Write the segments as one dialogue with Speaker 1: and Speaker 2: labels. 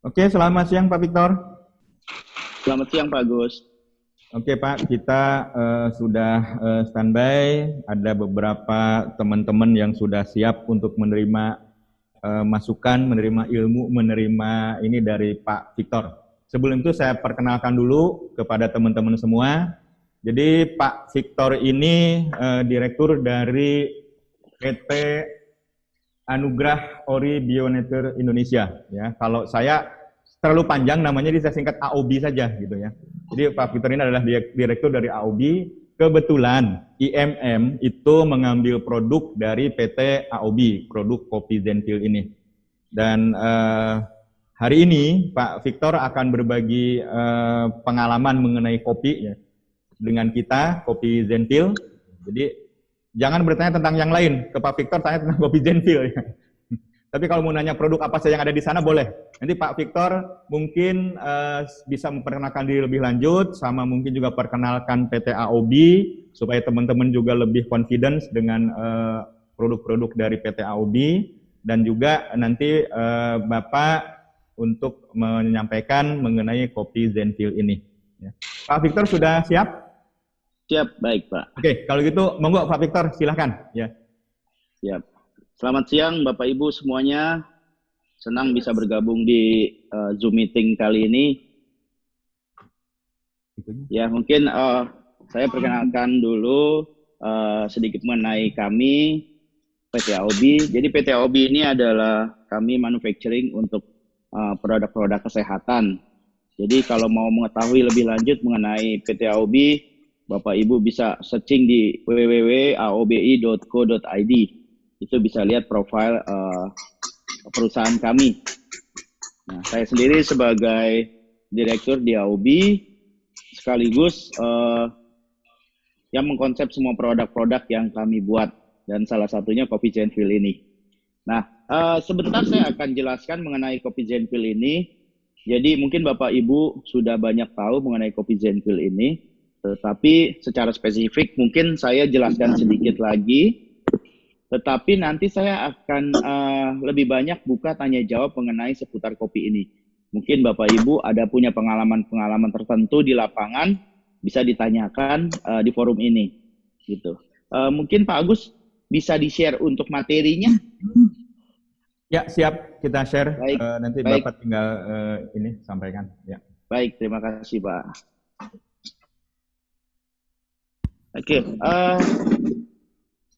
Speaker 1: Oke, selamat siang Pak Victor.
Speaker 2: Selamat siang Pak Gus.
Speaker 1: Oke Pak, kita sudah standby. Ada beberapa teman-teman yang sudah siap untuk menerima masukan, menerima ilmu, menerima ini dari Pak Victor. Sebelum itu saya perkenalkan dulu kepada teman-teman semua. Jadi Pak Victor ini direktur dari PT Anugrah Ori Bionature Indonesia. Ya, kalau saya terlalu panjang namanya, jadi saya singkat AOB saja gitu ya. Jadi Pak Victor ini adalah direktur dari AOB. Kebetulan IMM itu mengambil produk dari PT AOB, produk kopi Zenfil ini. Dan hari ini Pak Victor akan berbagi pengalaman mengenai kopi ya, dengan kita, kopi Zenfil. Jadi jangan bertanya tentang yang lain, ke Pak Victor tanya tentang kopi Zenfil ya. Tapi kalau mau nanya produk apa saja yang ada di sana boleh. Nanti Pak Victor mungkin bisa memperkenalkan diri lebih lanjut, sama mungkin juga perkenalkan PT AOB supaya teman-teman juga lebih confidence dengan produk-produk dari PT AOB, dan juga nanti Bapak untuk menyampaikan mengenai kopi Zenfil ini. Ya. Pak Victor sudah siap?
Speaker 2: Siap, baik Pak.
Speaker 1: Oke, kalau gitu monggo Pak Victor silahkan. Ya.
Speaker 2: Siap. Selamat siang Bapak Ibu semuanya. Senang bisa bergabung di Zoom meeting kali ini. Ya mungkin saya perkenalkan dulu sedikit mengenai kami PT AOB. Jadi PT AOB ini adalah kami manufacturing untuk produk-produk kesehatan. Jadi kalau mau mengetahui lebih lanjut mengenai PT AOB, Bapak Ibu bisa searching di www.aobi.co.id. Itu bisa lihat profil perusahaan kami. Nah, saya sendiri sebagai direktur di AOB sekaligus yang mengkonsep semua produk-produk yang kami buat, dan salah satunya kopi Zenfil ini. Nah, sebentar saya akan jelaskan mengenai kopi Zenfil ini. Jadi mungkin Bapak Ibu sudah banyak tahu mengenai kopi Zenfil ini. Tetapi secara spesifik mungkin saya jelaskan sedikit lagi, tetapi nanti saya akan lebih banyak buka tanya jawab mengenai seputar kopi ini. Mungkin Bapak Ibu ada punya pengalaman-pengalaman tertentu di lapangan, bisa ditanyakan di forum ini. Gitu. Mungkin Pak Agus bisa di-share untuk materinya?
Speaker 1: Ya, siap, kita share.
Speaker 2: Baik,
Speaker 1: nanti
Speaker 2: baik.
Speaker 1: Bapak tinggal ini sampaikan. Ya.
Speaker 2: Baik, terima kasih Pak. Oke,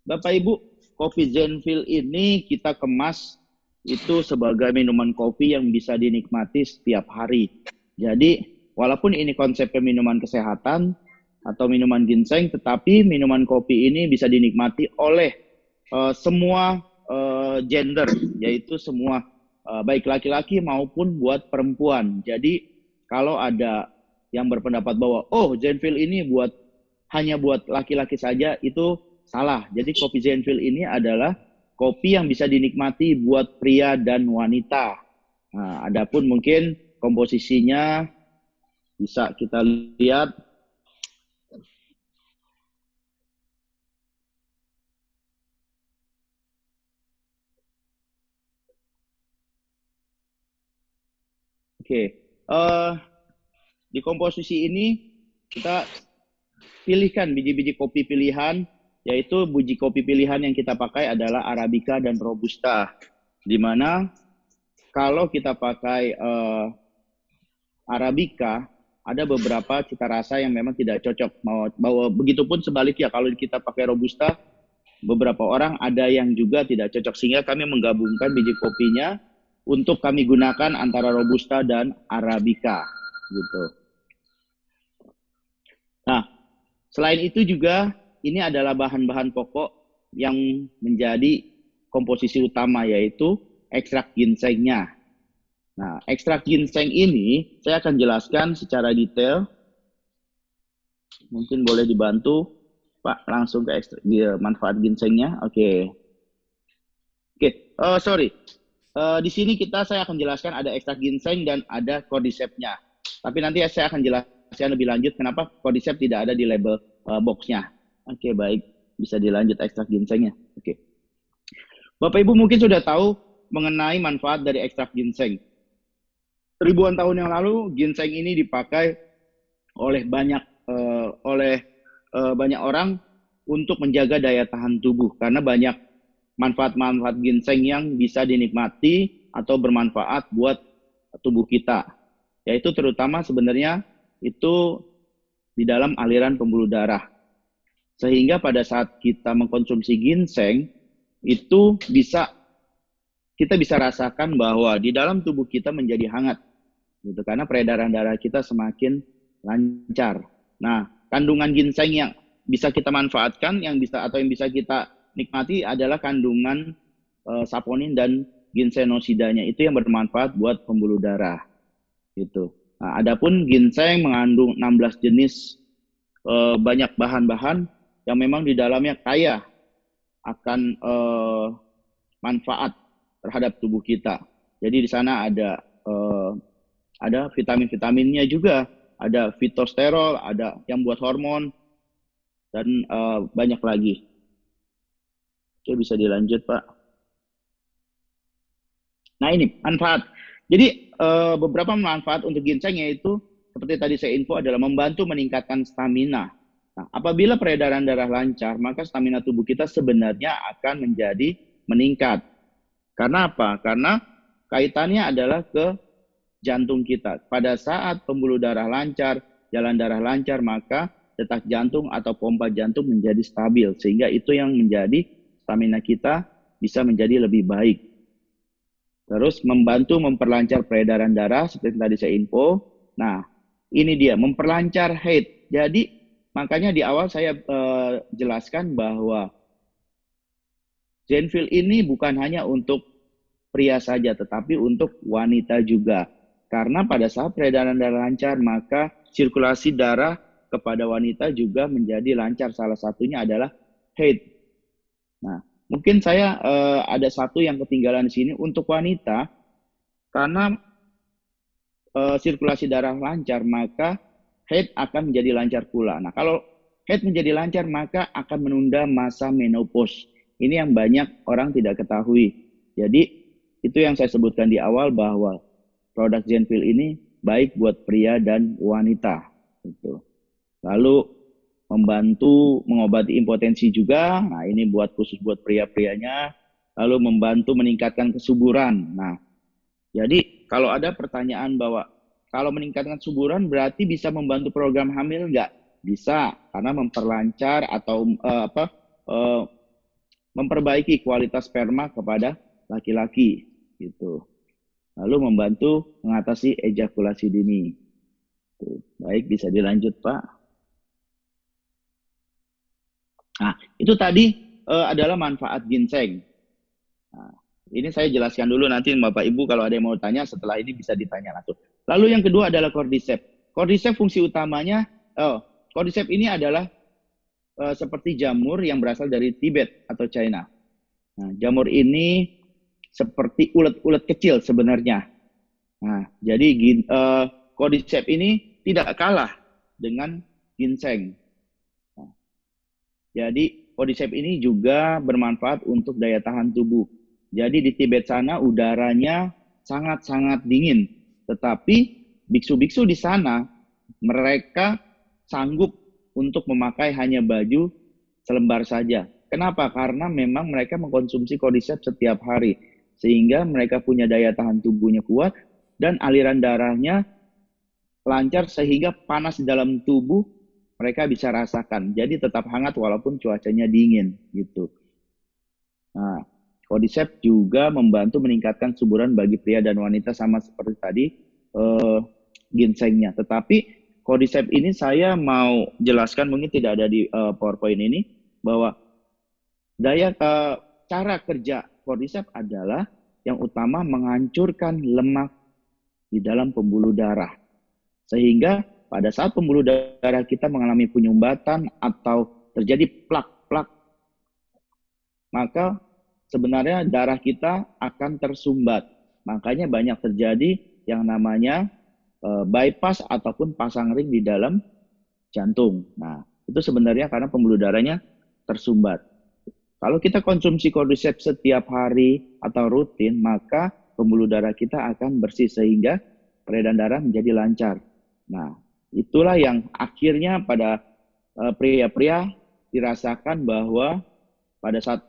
Speaker 2: Bapak Ibu, kopi Zenfil ini kita kemas itu sebagai minuman kopi yang bisa dinikmati setiap hari. Jadi, walaupun ini konsepnya minuman kesehatan atau minuman ginseng, tetapi minuman kopi ini bisa dinikmati oleh semua gender, yaitu semua baik laki-laki maupun buat perempuan. Jadi, kalau ada yang berpendapat bahwa, oh Zenfil ini hanya buat laki-laki saja, itu salah. Jadi kopi Zenfil ini adalah kopi yang bisa dinikmati buat pria dan wanita. Nah, adapun mungkin komposisinya bisa kita lihat. Oke, di komposisi ini kita pilihkan biji-biji kopi pilihan, yaitu biji kopi pilihan yang kita pakai adalah Arabica dan Robusta. Di mana kalau kita pakai Arabica, ada beberapa cita rasa yang memang tidak cocok. Begitupun sebaliknya, kalau kita pakai Robusta, beberapa orang ada yang juga tidak cocok. Sehingga kami menggabungkan biji kopinya untuk kami gunakan antara Robusta dan Arabica. Gitu. Nah, selain itu juga ini adalah bahan-bahan pokok yang menjadi komposisi utama, yaitu ekstrak ginsengnya. Nah, ekstrak ginseng ini saya akan jelaskan secara detail. Mungkin boleh dibantu Pak langsung ke manfaat ginsengnya. Oke. Sorry. Di sini saya akan jelaskan ada ekstrak ginseng dan ada cordycepsnya. Tapi nanti saya akan jelaskan lebih lanjut kenapa cordyceps tidak ada di label boxnya. Oke, baik. Bisa dilanjut ekstrak ginsengnya. Oke. Bapak Ibu mungkin sudah tahu mengenai manfaat dari ekstrak ginseng. ribuan tahun yang lalu ginseng ini dipakai oleh banyak orang untuk menjaga daya tahan tubuh karena banyak manfaat-manfaat ginseng yang bisa dinikmati atau bermanfaat buat tubuh kita. Yaitu terutama sebenarnya itu di dalam aliran pembuluh darah. Sehingga pada saat kita mengkonsumsi ginseng itu kita bisa rasakan bahwa di dalam tubuh kita menjadi hangat. Gitu, karena peredaran darah kita semakin lancar. Nah, kandungan ginseng yang bisa kita manfaatkan, yang bisa kita nikmati adalah kandungan saponin dan ginseноsidanya. Itu yang bermanfaat buat pembuluh darah. Gitu. Nah, adapun ginseng mengandung 16 jenis banyak bahan-bahan yang memang di dalamnya kaya akan manfaat terhadap tubuh kita. Jadi di sana ada vitamin-vitaminnya juga, ada fitosterol, ada yang buat hormon, dan banyak lagi. Oke, bisa dilanjut, Pak. Nah, ini manfaat. Jadi beberapa manfaat untuk ginseng yaitu seperti tadi saya info adalah membantu meningkatkan stamina. Nah, apabila peredaran darah lancar, maka stamina tubuh kita sebenarnya akan menjadi meningkat. Karena apa? Karena kaitannya adalah ke jantung kita. Pada saat pembuluh darah lancar, jalan darah lancar, maka detak jantung atau pompa jantung menjadi stabil. Sehingga itu yang menjadi stamina kita bisa menjadi lebih baik. Terus membantu memperlancar peredaran darah seperti tadi saya info. Nah, ini dia memperlancar haid. Jadi makanya di awal saya jelaskan bahwa Zenfil ini bukan hanya untuk pria saja, tetapi untuk wanita juga. Karena pada saat peredaran darah lancar, maka sirkulasi darah kepada wanita juga menjadi lancar. Salah satunya adalah haid. Nah, mungkin saya ada satu yang ketinggalan di sini untuk wanita, karena sirkulasi darah lancar, maka haid akan menjadi lancar pula. Nah, kalau haid menjadi lancar, maka akan menunda masa menopause. Ini yang banyak orang tidak ketahui. Jadi, itu yang saya sebutkan di awal bahwa produk Zenfil ini baik buat pria dan wanita. Gitu. Lalu membantu mengobati impotensi juga. Nah, ini khusus buat pria-prianya. Lalu membantu meningkatkan kesuburan. Nah, jadi kalau ada pertanyaan bahwa kalau meningkatkan kesuburan berarti bisa membantu program hamil enggak? Bisa, karena memperlancar atau memperbaiki kualitas sperma kepada laki-laki gitu. Lalu membantu mengatasi ejakulasi dini. Tuh. Baik, bisa dilanjut, Pak. Nah, itu tadi adalah manfaat ginseng. Nah, ini saya jelaskan dulu, nanti Bapak Ibu kalau ada yang mau tanya setelah ini bisa ditanya langsung. Lalu yang kedua adalah cordyceps. Cordyceps fungsi utamanya, cordyceps ini adalah seperti jamur yang berasal dari Tibet atau China. Nah, jamur ini seperti ulet-ulet kecil sebenarnya. Nah, jadi cordyceps ini tidak kalah dengan ginseng. Nah, jadi cordyceps ini juga bermanfaat untuk daya tahan tubuh. Jadi di Tibet sana udaranya sangat-sangat dingin. Tetapi biksu-biksu di sana mereka sanggup untuk memakai hanya baju selembar saja. Kenapa? Karena memang mereka mengkonsumsi cordyceps setiap hari. Sehingga mereka punya daya tahan tubuhnya kuat dan aliran darahnya lancar sehingga panas di dalam tubuh mereka bisa rasakan. Jadi tetap hangat walaupun cuacanya dingin gitu. Nah, cordyceps juga membantu meningkatkan kesuburan bagi pria dan wanita sama seperti tadi ginsengnya. Tetapi cordyceps ini saya mau jelaskan, mungkin tidak ada di PowerPoint ini, bahwa cara kerja cordyceps adalah yang utama menghancurkan lemak di dalam pembuluh darah. Sehingga pada saat pembuluh darah kita mengalami penyumbatan atau terjadi plak-plak, maka sebenarnya darah kita akan tersumbat. Makanya banyak terjadi yang namanya bypass ataupun pasang ring di dalam jantung. Nah, itu sebenarnya karena pembuluh darahnya tersumbat. Kalau kita konsumsi cordyceps setiap hari atau rutin, maka pembuluh darah kita akan bersih sehingga peredaran darah menjadi lancar. Nah, itulah yang akhirnya pada pria-pria dirasakan bahwa pada saat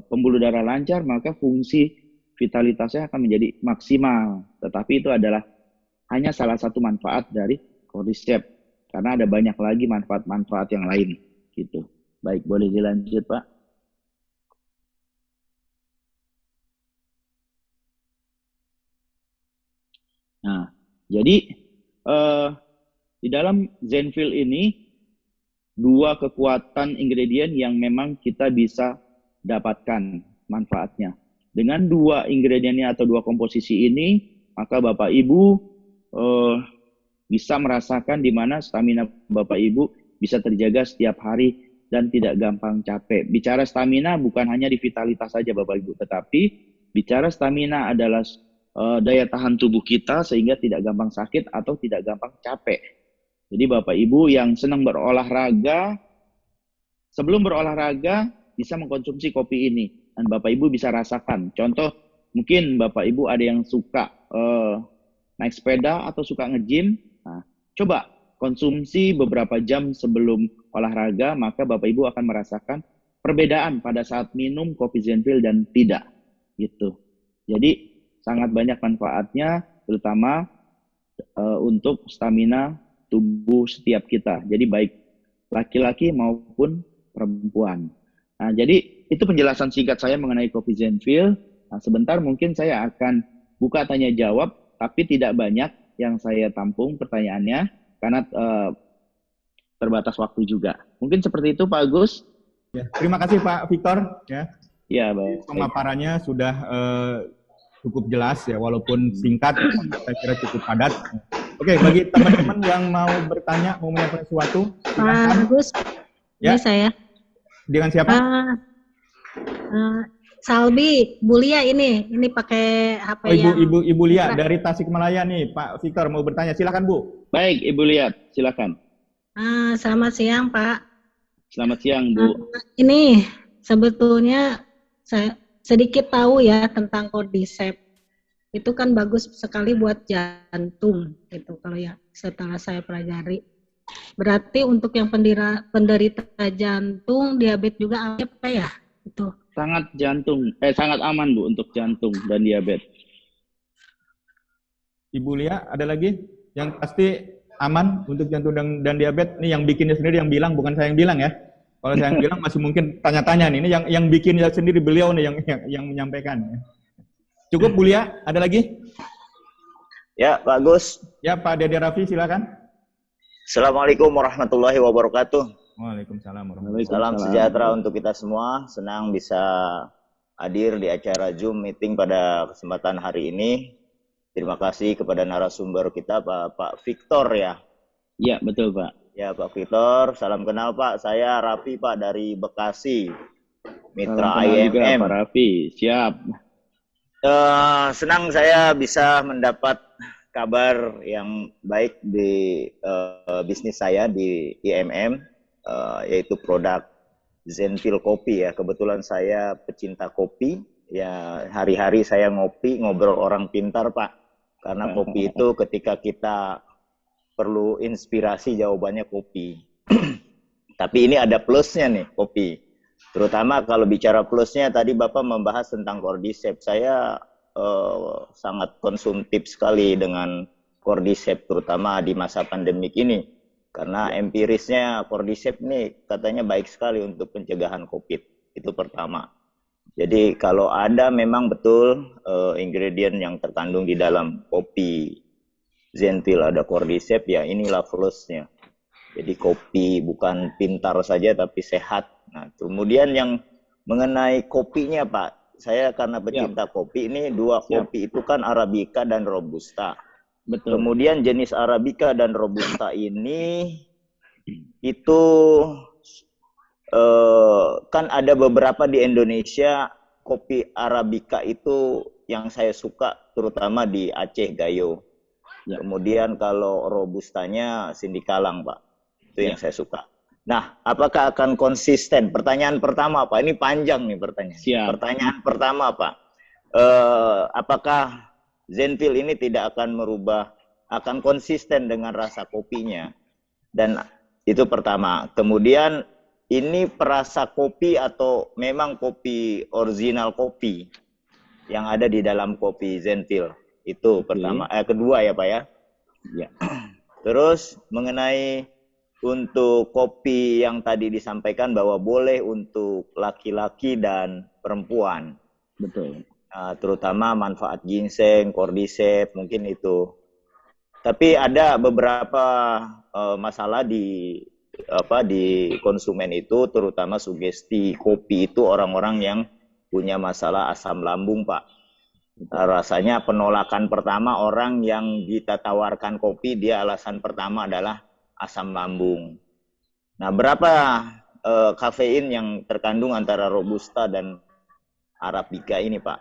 Speaker 2: pembuluh darah lancar, maka fungsi vitalitasnya akan menjadi maksimal. Tetapi itu adalah hanya salah satu manfaat dari Cordyceps, karena ada banyak lagi manfaat-manfaat yang lain. Gitu. Baik, boleh dilanjut, Pak. Nah, jadi di dalam Zenfil ini dua kekuatan ingredient yang memang kita bisa dapatkan manfaatnya. Dengan dua ingredientnya atau dua komposisi ini, maka Bapak Ibu bisa merasakan di mana stamina Bapak Ibu bisa terjaga setiap hari dan tidak gampang capek. Bicara stamina bukan hanya di vitalitas saja Bapak Ibu, tetapi bicara stamina adalah daya tahan tubuh kita sehingga tidak gampang sakit atau tidak gampang capek. Jadi Bapak Ibu yang senang berolahraga, sebelum berolahraga bisa mengkonsumsi kopi ini. Dan Bapak Ibu bisa rasakan. Contoh, mungkin Bapak Ibu ada yang suka naik sepeda atau suka nge-gym. Nah, coba konsumsi beberapa jam sebelum olahraga, maka Bapak Ibu akan merasakan perbedaan pada saat minum kopi Zenfil dan tidak. Gitu. Jadi, sangat banyak manfaatnya, terutama untuk stamina tubuh setiap kita. Jadi baik laki-laki maupun perempuan. Nah, jadi itu penjelasan singkat saya mengenai kopi Zenfil. Nah, sebentar mungkin saya akan buka tanya jawab, tapi tidak banyak yang saya tampung pertanyaannya karena terbatas waktu juga. Mungkin seperti itu, Pak Agus.
Speaker 1: Ya, terima kasih Pak Victor.
Speaker 2: Ya, baik.
Speaker 1: Pemaparannya sudah cukup jelas ya, walaupun singkat, saya kira cukup padat. Oke, bagi teman-teman yang mau bertanya, mau menanyakan sesuatu,
Speaker 3: Pak Agus,
Speaker 1: ya.
Speaker 3: Ini saya.
Speaker 1: Dengan siapa?
Speaker 3: Salbi, Bulia ini pakai HP
Speaker 1: Ibu Lia dari Tasikmalaya nih, Pak Victor mau bertanya, silakan Bu.
Speaker 2: Baik, Ibu Lia, silakan.
Speaker 3: Selamat siang Pak.
Speaker 2: Selamat siang Bu.
Speaker 3: Ini sebetulnya saya sedikit tahu ya tentang Cordyceps. Itu kan bagus sekali buat jantung gitu kalau ya setelah saya pelajari. Berarti untuk yang penderita jantung, diabetes juga apa ya? Itu.
Speaker 2: Sangat aman Bu untuk jantung dan diabetes.
Speaker 1: Ibu Lia, ada lagi? Yang pasti aman untuk jantung dan diabetes. Ini yang bikinnya sendiri yang bilang, bukan saya yang bilang ya. Kalau saya yang bilang masih mungkin tanya-tanya nih. Ini yang bikinnya sendiri beliau nih yang menyampaikan. Cukup Bu Lia, ada lagi?
Speaker 4: Ya, Pak Gus.
Speaker 1: Ya, Pak Dede Raffi, silakan.
Speaker 4: Assalamualaikum warahmatullahi wabarakatuh.
Speaker 1: Waalaikumsalam
Speaker 4: warahmatullahi wabarakatuh. Salam sejahtera untuk kita semua. Senang bisa hadir di acara Zoom meeting pada kesempatan hari ini. Terima kasih kepada narasumber kita, Pak Victor ya.
Speaker 2: Ya, betul Pak.
Speaker 4: Ya, Pak Victor. Salam kenal Pak. Saya Raffi Pak dari Bekasi. Mitra IMM.
Speaker 2: Pak Raffi, siap.
Speaker 4: Senang saya bisa mendapat kabar yang baik di bisnis saya di IMM, yaitu produk Zenfil Kopi ya. Kebetulan saya pecinta kopi, ya hari-hari saya ngopi, ngobrol orang pintar Pak. Karena kopi itu ketika kita perlu inspirasi, jawabannya kopi. Tapi ini ada plusnya nih kopi. Terutama kalau bicara plusnya, tadi Bapak membahas tentang Cordyceps. Saya sangat konsumtif sekali dengan Cordyceps, terutama di masa pandemik ini. Karena empirisnya Cordyceps ini katanya baik sekali untuk pencegahan COVID. Itu pertama. Jadi kalau ada memang betul ingredient yang terkandung di dalam kopi Zenfil ada Cordyceps, ya inilah plusnya. Jadi kopi bukan pintar saja tapi sehat. Nah, kemudian yang mengenai kopinya Pak, saya karena pecinta kopi ini dua kopi itu kan Arabica dan Robusta.
Speaker 2: Betul.
Speaker 4: Kemudian jenis Arabica dan Robusta ini itu kan ada beberapa di Indonesia kopi Arabica itu yang saya suka terutama di Aceh Gayo. Ya. Kemudian kalau Robustanya Sindikalang Pak, itu yang saya suka. Nah, apakah akan konsisten? Pertanyaan pertama Pak, ini panjang nih pertanyaan.
Speaker 2: Siap.
Speaker 4: Pertanyaan pertama Pak, apakah Zenfil ini tidak akan merubah, akan konsisten dengan rasa kopinya. Dan itu pertama. Kemudian ini perasa kopi atau memang kopi original kopi yang ada di dalam kopi Zenfil. Itu pertama. Kedua ya Pak ya.
Speaker 2: Ya.
Speaker 4: Terus mengenai untuk kopi yang tadi disampaikan bahwa boleh untuk laki-laki dan perempuan.
Speaker 2: Betul.
Speaker 4: Terutama manfaat ginseng, cordyceps, mungkin itu. Tapi ada beberapa masalah di konsumen itu, terutama sugesti kopi itu orang-orang yang punya masalah asam lambung, Pak. Rasanya penolakan pertama orang yang kita tawarkan kopi, dia alasan pertama adalah asam lambung. Nah, berapa kafein yang terkandung antara Robusta dan Arabica ini, Pak?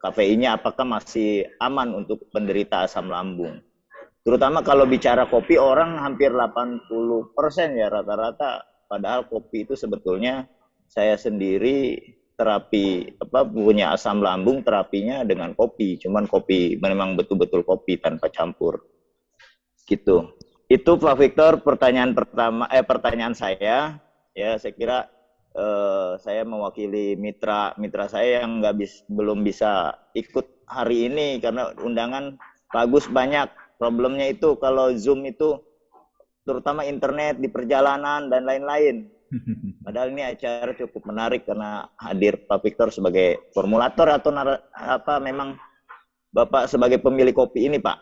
Speaker 4: Kafeinnya apakah masih aman untuk penderita asam lambung? Terutama kalau bicara kopi, orang hampir 80% ya rata-rata. Padahal kopi itu sebetulnya saya sendiri terapi punya asam lambung, terapinya dengan kopi. Cuman kopi memang betul-betul kopi tanpa campur. Gitu. Itu Pak Victor pertanyaan saya. Ya, saya kira saya mewakili mitra saya yang belum bisa ikut hari ini karena undangan bagus banyak. Problemnya itu kalau Zoom itu terutama internet di perjalanan dan lain-lain. Padahal ini acara cukup menarik karena hadir Pak Victor sebagai formulator atau memang Bapak sebagai pemilik kopi ini, Pak?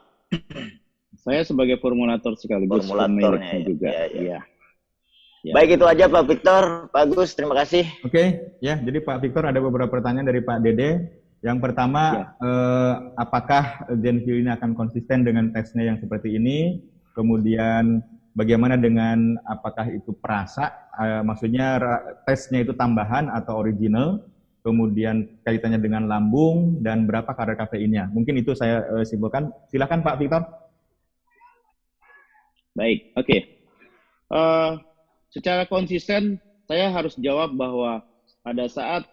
Speaker 2: Saya sebagai formulator sekaligus
Speaker 4: formulatornya
Speaker 2: juga.
Speaker 4: Ya. Baik, itu aja Pak Victor. Bagus, terima kasih.
Speaker 1: Oke, ya. Jadi Pak Victor ada beberapa pertanyaan dari Pak Dede. Yang pertama, apakah Zenfil ini akan konsisten dengan tesnya yang seperti ini? Kemudian bagaimana dengan apakah itu perasa? Maksudnya tesnya itu tambahan atau original? Kemudian kaitannya dengan lambung dan berapa kadar kafeinnya? Mungkin itu saya simpulkan. Silakan Pak Victor.
Speaker 2: Baik, oke. Secara konsisten saya harus jawab bahwa pada saat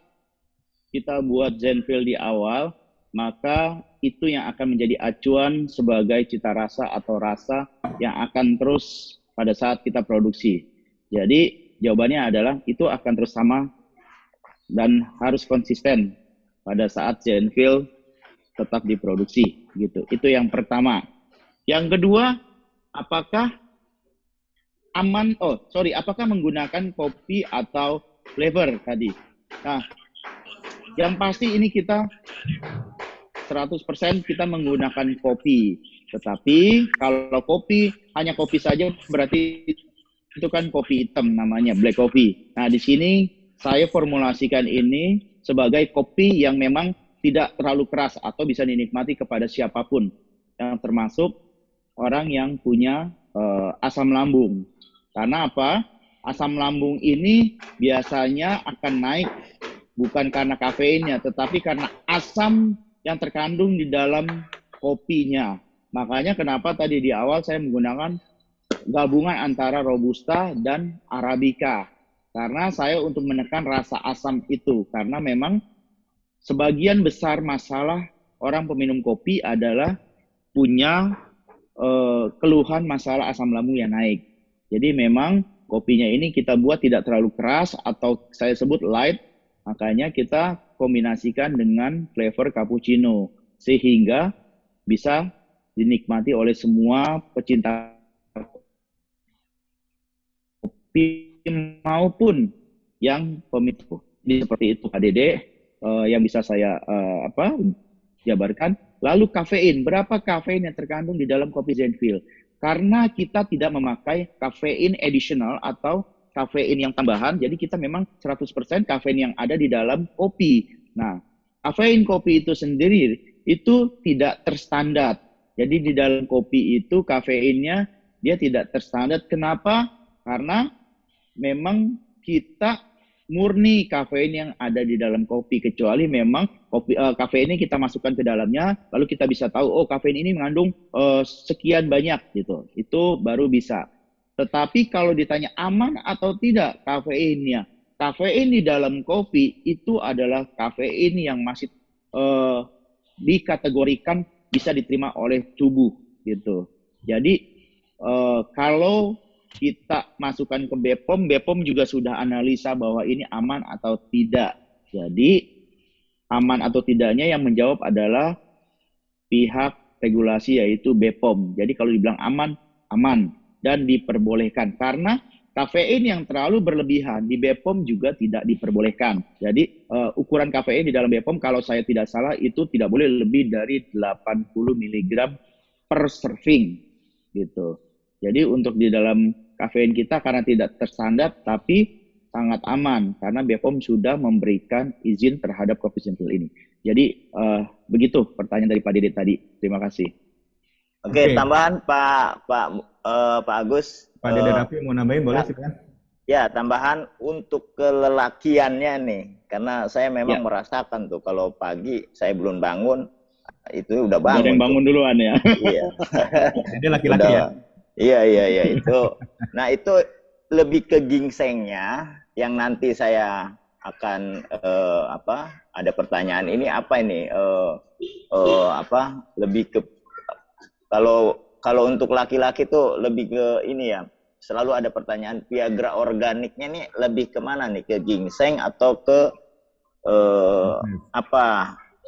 Speaker 2: kita buat Zenfil di awal, maka itu yang akan menjadi acuan sebagai cita rasa atau rasa yang akan terus pada saat kita produksi. Jadi jawabannya adalah itu akan terus sama dan harus konsisten pada saat Zenfil tetap diproduksi. Gitu. Itu yang pertama. Yang kedua, apakah apakah menggunakan kopi atau flavor tadi? Nah, yang pasti ini kita 100% kita menggunakan kopi. Tetapi kalau kopi, hanya kopi saja berarti itu kan kopi hitam namanya, black coffee. Nah, di sini saya formulasikan ini sebagai kopi yang memang tidak terlalu keras atau bisa dinikmati kepada siapapun, yang termasuk orang yang punya asam lambung. Karena apa? Asam lambung ini biasanya akan naik bukan karena kafeinnya, tetapi karena asam yang terkandung di dalam kopinya. Makanya kenapa tadi di awal saya menggunakan gabungan antara Robusta dan Arabica. Karena saya untuk menekan rasa asam itu. Karena memang sebagian besar masalah orang peminum kopi adalah punya keluhan masalah asam lambung yang naik. Jadi memang kopinya ini kita buat tidak terlalu keras atau saya sebut light. Makanya kita kombinasikan dengan flavor cappuccino sehingga bisa dinikmati oleh semua pecinta kopi maupun yang peminum. Seperti itu Pak Dede yang bisa saya jabarkan. Lalu kafein, berapa kafein yang terkandung di dalam kopi Zenfil? Karena kita tidak memakai kafein additional atau kafein yang tambahan, jadi kita memang 100% kafein yang ada di dalam kopi. Nah, kafein kopi itu sendiri itu tidak terstandar. Jadi di dalam kopi itu kafeinnya dia tidak terstandar. Kenapa? Karena memang kita murni kafein yang ada di dalam kopi, kecuali memang kafein ini kita masukkan ke dalamnya, lalu kita bisa tahu oh kafein ini mengandung sekian banyak gitu. Itu baru bisa. Tetapi kalau ditanya aman atau tidak kafeinnya, kafein di dalam kopi itu adalah kafein yang masih dikategorikan bisa diterima oleh tubuh gitu. Jadi kalau kita masukkan ke BPOM, BPOM juga sudah analisa bahwa ini aman atau tidak. Jadi aman atau tidaknya yang menjawab adalah pihak regulasi yaitu BPOM. Jadi kalau dibilang aman, aman dan diperbolehkan. Karena kafein yang terlalu berlebihan di BPOM juga tidak diperbolehkan. Jadi ukuran kafein di dalam BPOM kalau saya tidak salah itu tidak boleh lebih dari 80 mg per serving gitu. Jadi untuk di dalam kafein kita karena tidak terstandar tapi sangat aman karena BPOM sudah memberikan izin terhadap kopi sentil ini. Jadi begitu pertanyaan dari Pak Dede tadi. Terima kasih.
Speaker 4: Oke, tambahan Pak Agus.
Speaker 1: Pak Dede Raffi mau nambahin boleh silakan.
Speaker 4: Ya, tambahan untuk kelelakiannya nih, karena saya memang merasakan tuh kalau pagi saya belum bangun, itu udah bangun.
Speaker 2: Ada yang bangun duluan ya.
Speaker 4: Iya.
Speaker 1: Jadi laki-laki ya.
Speaker 4: Iya itu. Nah itu lebih ke gingsengnya yang nanti saya akan ada pertanyaan ini apa ini lebih ke kalau untuk laki-laki tuh lebih ke ini ya, selalu ada pertanyaan Viagra organiknya nih lebih kemana nih, ke ginseng atau ke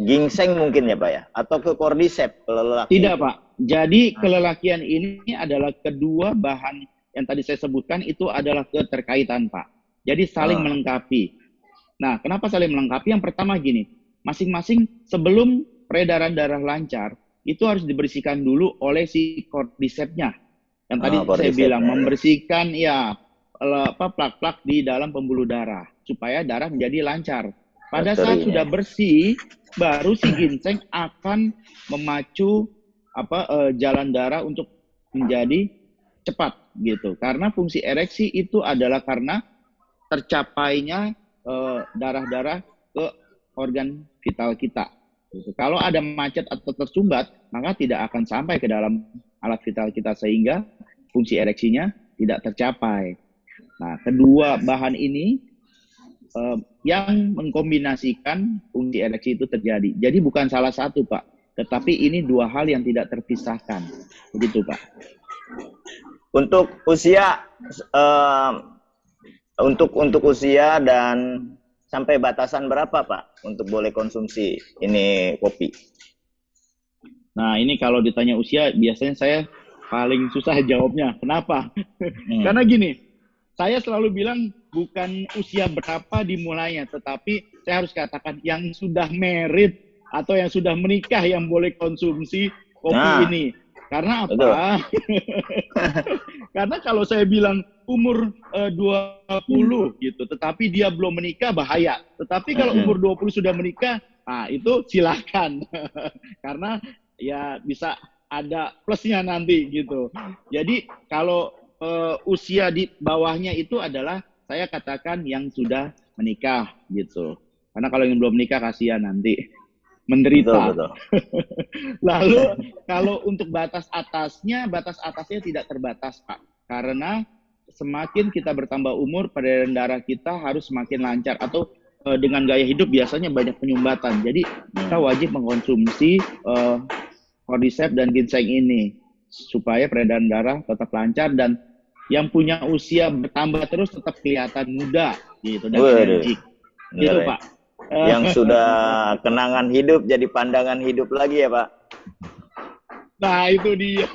Speaker 4: ginseng mungkin ya Pak ya, atau ke cordyceps kelelaki?
Speaker 2: Tidak Pak, jadi kelelakian ini adalah kedua bahan yang tadi saya sebutkan itu adalah keterkaitan Pak. Jadi saling melengkapi. Nah, kenapa saling melengkapi? Yang pertama gini, masing-masing sebelum peredaran darah lancar, itu harus dibersihkan dulu oleh si cordycepsnya. Yang tadi saya bilang, membersihkan plak-plak di dalam pembuluh darah, supaya darah menjadi lancar. Pada saat sudah bersih, baru si ginseng akan memacu jalan darah untuk menjadi cepat gitu. Karena fungsi ereksi itu adalah karena tercapainya darah-darah ke organ vital kita. Gitu. Kalau ada macet atau tersumbat, maka tidak akan sampai ke dalam alat vital kita sehingga fungsi ereksinya tidak tercapai. Nah, kedua bahan ini yang mengkombinasikan fungsi ereksi itu terjadi. Jadi bukan salah satu Pak, tetapi ini dua hal yang tidak terpisahkan. Begitu Pak.
Speaker 4: Untuk usia, untuk usia dan sampai batasan berapa Pak untuk boleh konsumsi ini kopi?
Speaker 2: Nah ini kalau ditanya usia biasanya saya paling susah jawabnya. Kenapa? Karena gini, saya selalu bilang bukan usia berapa dimulainya, tetapi saya harus katakan yang sudah married atau yang sudah menikah yang boleh konsumsi kopi ini. Karena apa? Karena kalau saya bilang umur 20 gitu, tetapi dia belum menikah bahaya. Tetapi kalau umur 20 sudah menikah, nah itu silakan. Karena ya bisa ada plusnya nanti gitu. Jadi kalau usia di bawahnya itu adalah saya katakan yang sudah menikah gitu. Karena kalau yang belum menikah kasihan nanti menderita. Betul. Lalu kalau untuk batas atasnya tidak terbatas Pak. Karena semakin kita bertambah umur, peredaran darah kita harus semakin lancar. Atau dengan gaya hidup biasanya banyak penyumbatan. Jadi kita wajib mengkonsumsi cordyceps dan ginseng ini supaya peredaran darah tetap lancar dan yang punya usia bertambah terus tetap kelihatan muda gitu dan energik. Gitu Pak.
Speaker 4: Yang sudah kenangan hidup jadi pandangan hidup lagi ya Pak.
Speaker 2: Nah itu dia.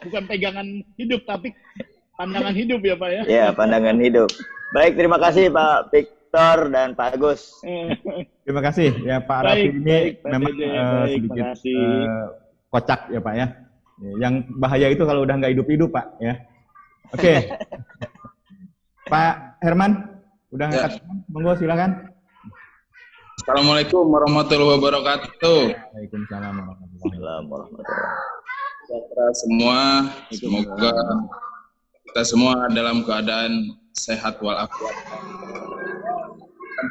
Speaker 2: Bukan pegangan hidup tapi pandangan hidup ya Pak ya.
Speaker 4: Ya pandangan hidup. Baik, terima kasih Pak Victor dan Pak Agus.
Speaker 1: Terima kasih ya Pak Raffi ini memang sedikit kocak ya Pak ya. Yang bahaya itu kalau udah nggak hidup-hidup Pak ya. Oke. Pak Herman udah ngangkat, monggo silakan.
Speaker 5: Assalamualaikum warahmatullahi wabarakatuh.
Speaker 1: Waalaikumsalam warahmatullahi wabarakatuh.
Speaker 5: Semua, semoga kita semua dalam keadaan sehat walafiat.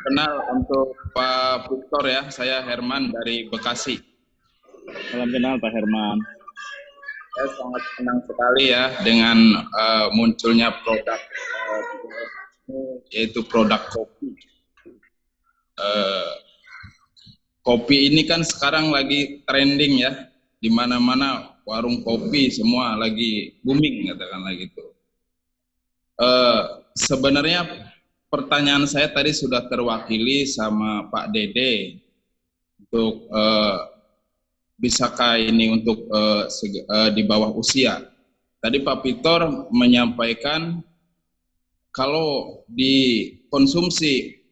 Speaker 5: Kenal untuk Pak Victor ya, saya Herman dari Bekasi.
Speaker 2: Salam kenal Pak Herman.
Speaker 5: Saya sangat senang sekali ya dengan munculnya produk yaitu produk kopi. kopi ini kan sekarang lagi trending ya, di mana-mana warung kopi semua lagi booming katakanlah gitu. Sebenarnya pertanyaan saya tadi sudah terwakili sama Pak Dede untuk bisakah ini untuk di bawah usia. Tadi Pak Victor menyampaikan kalau dikonsumsi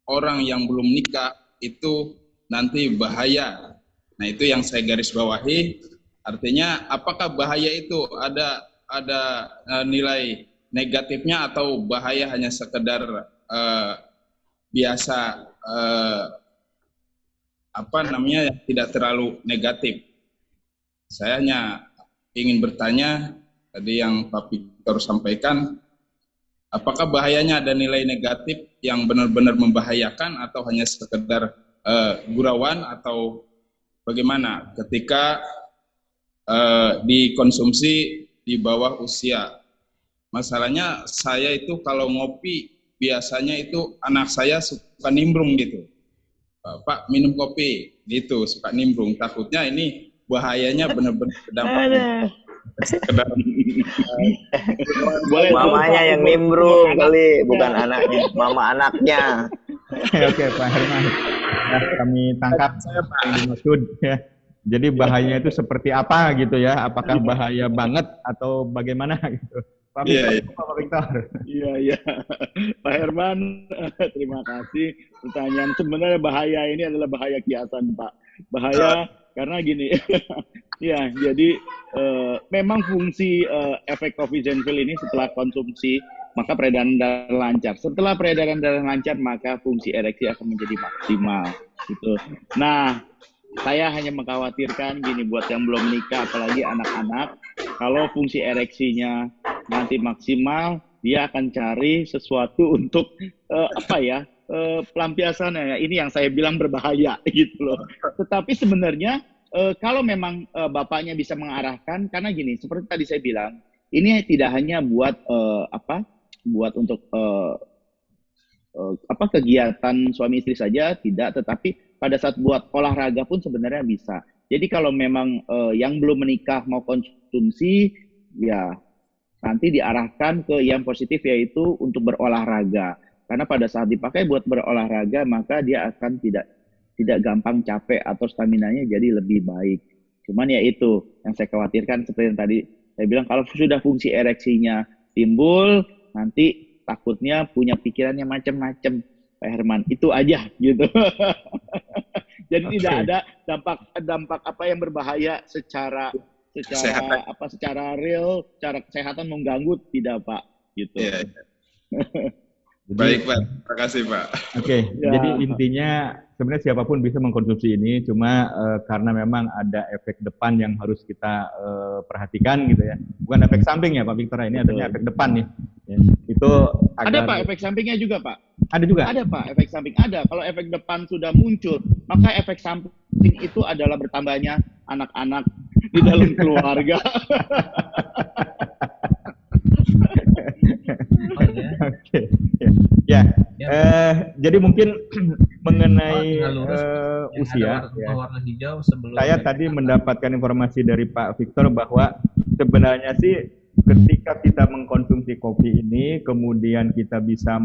Speaker 5: orang yang belum nikah itu nanti bahaya. Nah, itu yang saya garis bawahi. Artinya apakah bahaya itu ada nilai negatifnya atau bahaya hanya sekedar biasa tidak terlalu negatif. Saya hanya ingin bertanya tadi yang Pak Victor sampaikan, apakah bahayanya ada nilai negatif yang benar-benar membahayakan atau hanya sekedar gurauan atau bagaimana ketika dikonsumsi di bawah usia. Masalahnya saya itu kalau ngopi biasanya itu anak saya suka nimbrung gitu. Pak minum kopi gitu, suka nimbrung. Takutnya ini bahayanya benar-benar berdampak.
Speaker 4: Mamanya yang nimbrung kali, bukan anaknya. Mama anaknya.
Speaker 1: Oke, Pak Herman. Nah, kami tangkap yang dimaksud ya. Jadi bahayanya itu seperti apa gitu ya? Apakah bahaya banget atau bagaimana gitu? Pak Victor.
Speaker 2: Iya. Pak Herman, terima kasih. Pertanyaan sebenarnya bahaya ini adalah bahaya kiasan, Pak. Bahaya karena gini. Ya, jadi memang fungsi efek coffee Zenfil ini setelah konsumsi maka peredaran darah lancar. Setelah peredaran darah lancar maka fungsi ereksi akan menjadi maksimal. Gitu. Nah, saya hanya mengkhawatirkan gini buat yang belum menikah, apalagi anak-anak, kalau fungsi ereksinya nanti maksimal, dia akan cari sesuatu untuk pelampiasannya. Ya. Ini yang saya bilang berbahaya gitu loh. Tetapi sebenarnya kalau memang bapaknya bisa mengarahkan, karena gini, seperti tadi saya bilang, ini tidak hanya buat buat untuk kegiatan suami istri saja, tidak, tetapi pada saat buat olahraga pun sebenarnya bisa. Jadi kalau memang yang belum menikah mau konsumsi, ya nanti diarahkan ke yang positif yaitu untuk berolahraga. Karena pada saat dipakai buat berolahraga maka dia akan tidak gampang capek atau staminanya jadi lebih baik. Cuman ya itu yang saya khawatirkan seperti yang tadi saya bilang, kalau sudah fungsi ereksinya timbul, nanti takutnya punya pikirannya macam-macam, Pak Herman. Itu aja gitu. Jadi tidak ada dampak apa yang berbahaya secara real, secara kesehatan mengganggu, tidak, Pak, gitu.
Speaker 5: Yeah. Baik, Pak. Terima kasih, Pak.
Speaker 1: Oke, jadi intinya sebenarnya siapapun bisa mengkonsumsi ini, cuma karena memang ada efek depan yang harus kita perhatikan gitu ya. Bukan efek samping ya, Pak Victor, ini adanya efek depan nih. Ya, itu
Speaker 2: ada, Pak, efek sampingnya juga, Pak.
Speaker 1: Ada juga?
Speaker 2: Ada, Pak, efek samping. Ada. Kalau efek depan sudah muncul, maka efek samping itu adalah bertambahnya anak-anak di dalam keluarga.
Speaker 1: Oke. Ya. Jadi mungkin mengenai usia,
Speaker 6: warna hijau sebelum
Speaker 1: saya tadi mendapatkan informasi dari Pak Victor bahwa sebenarnya sih ketika kita mengkonsumsi kopi ini, kemudian kita bisa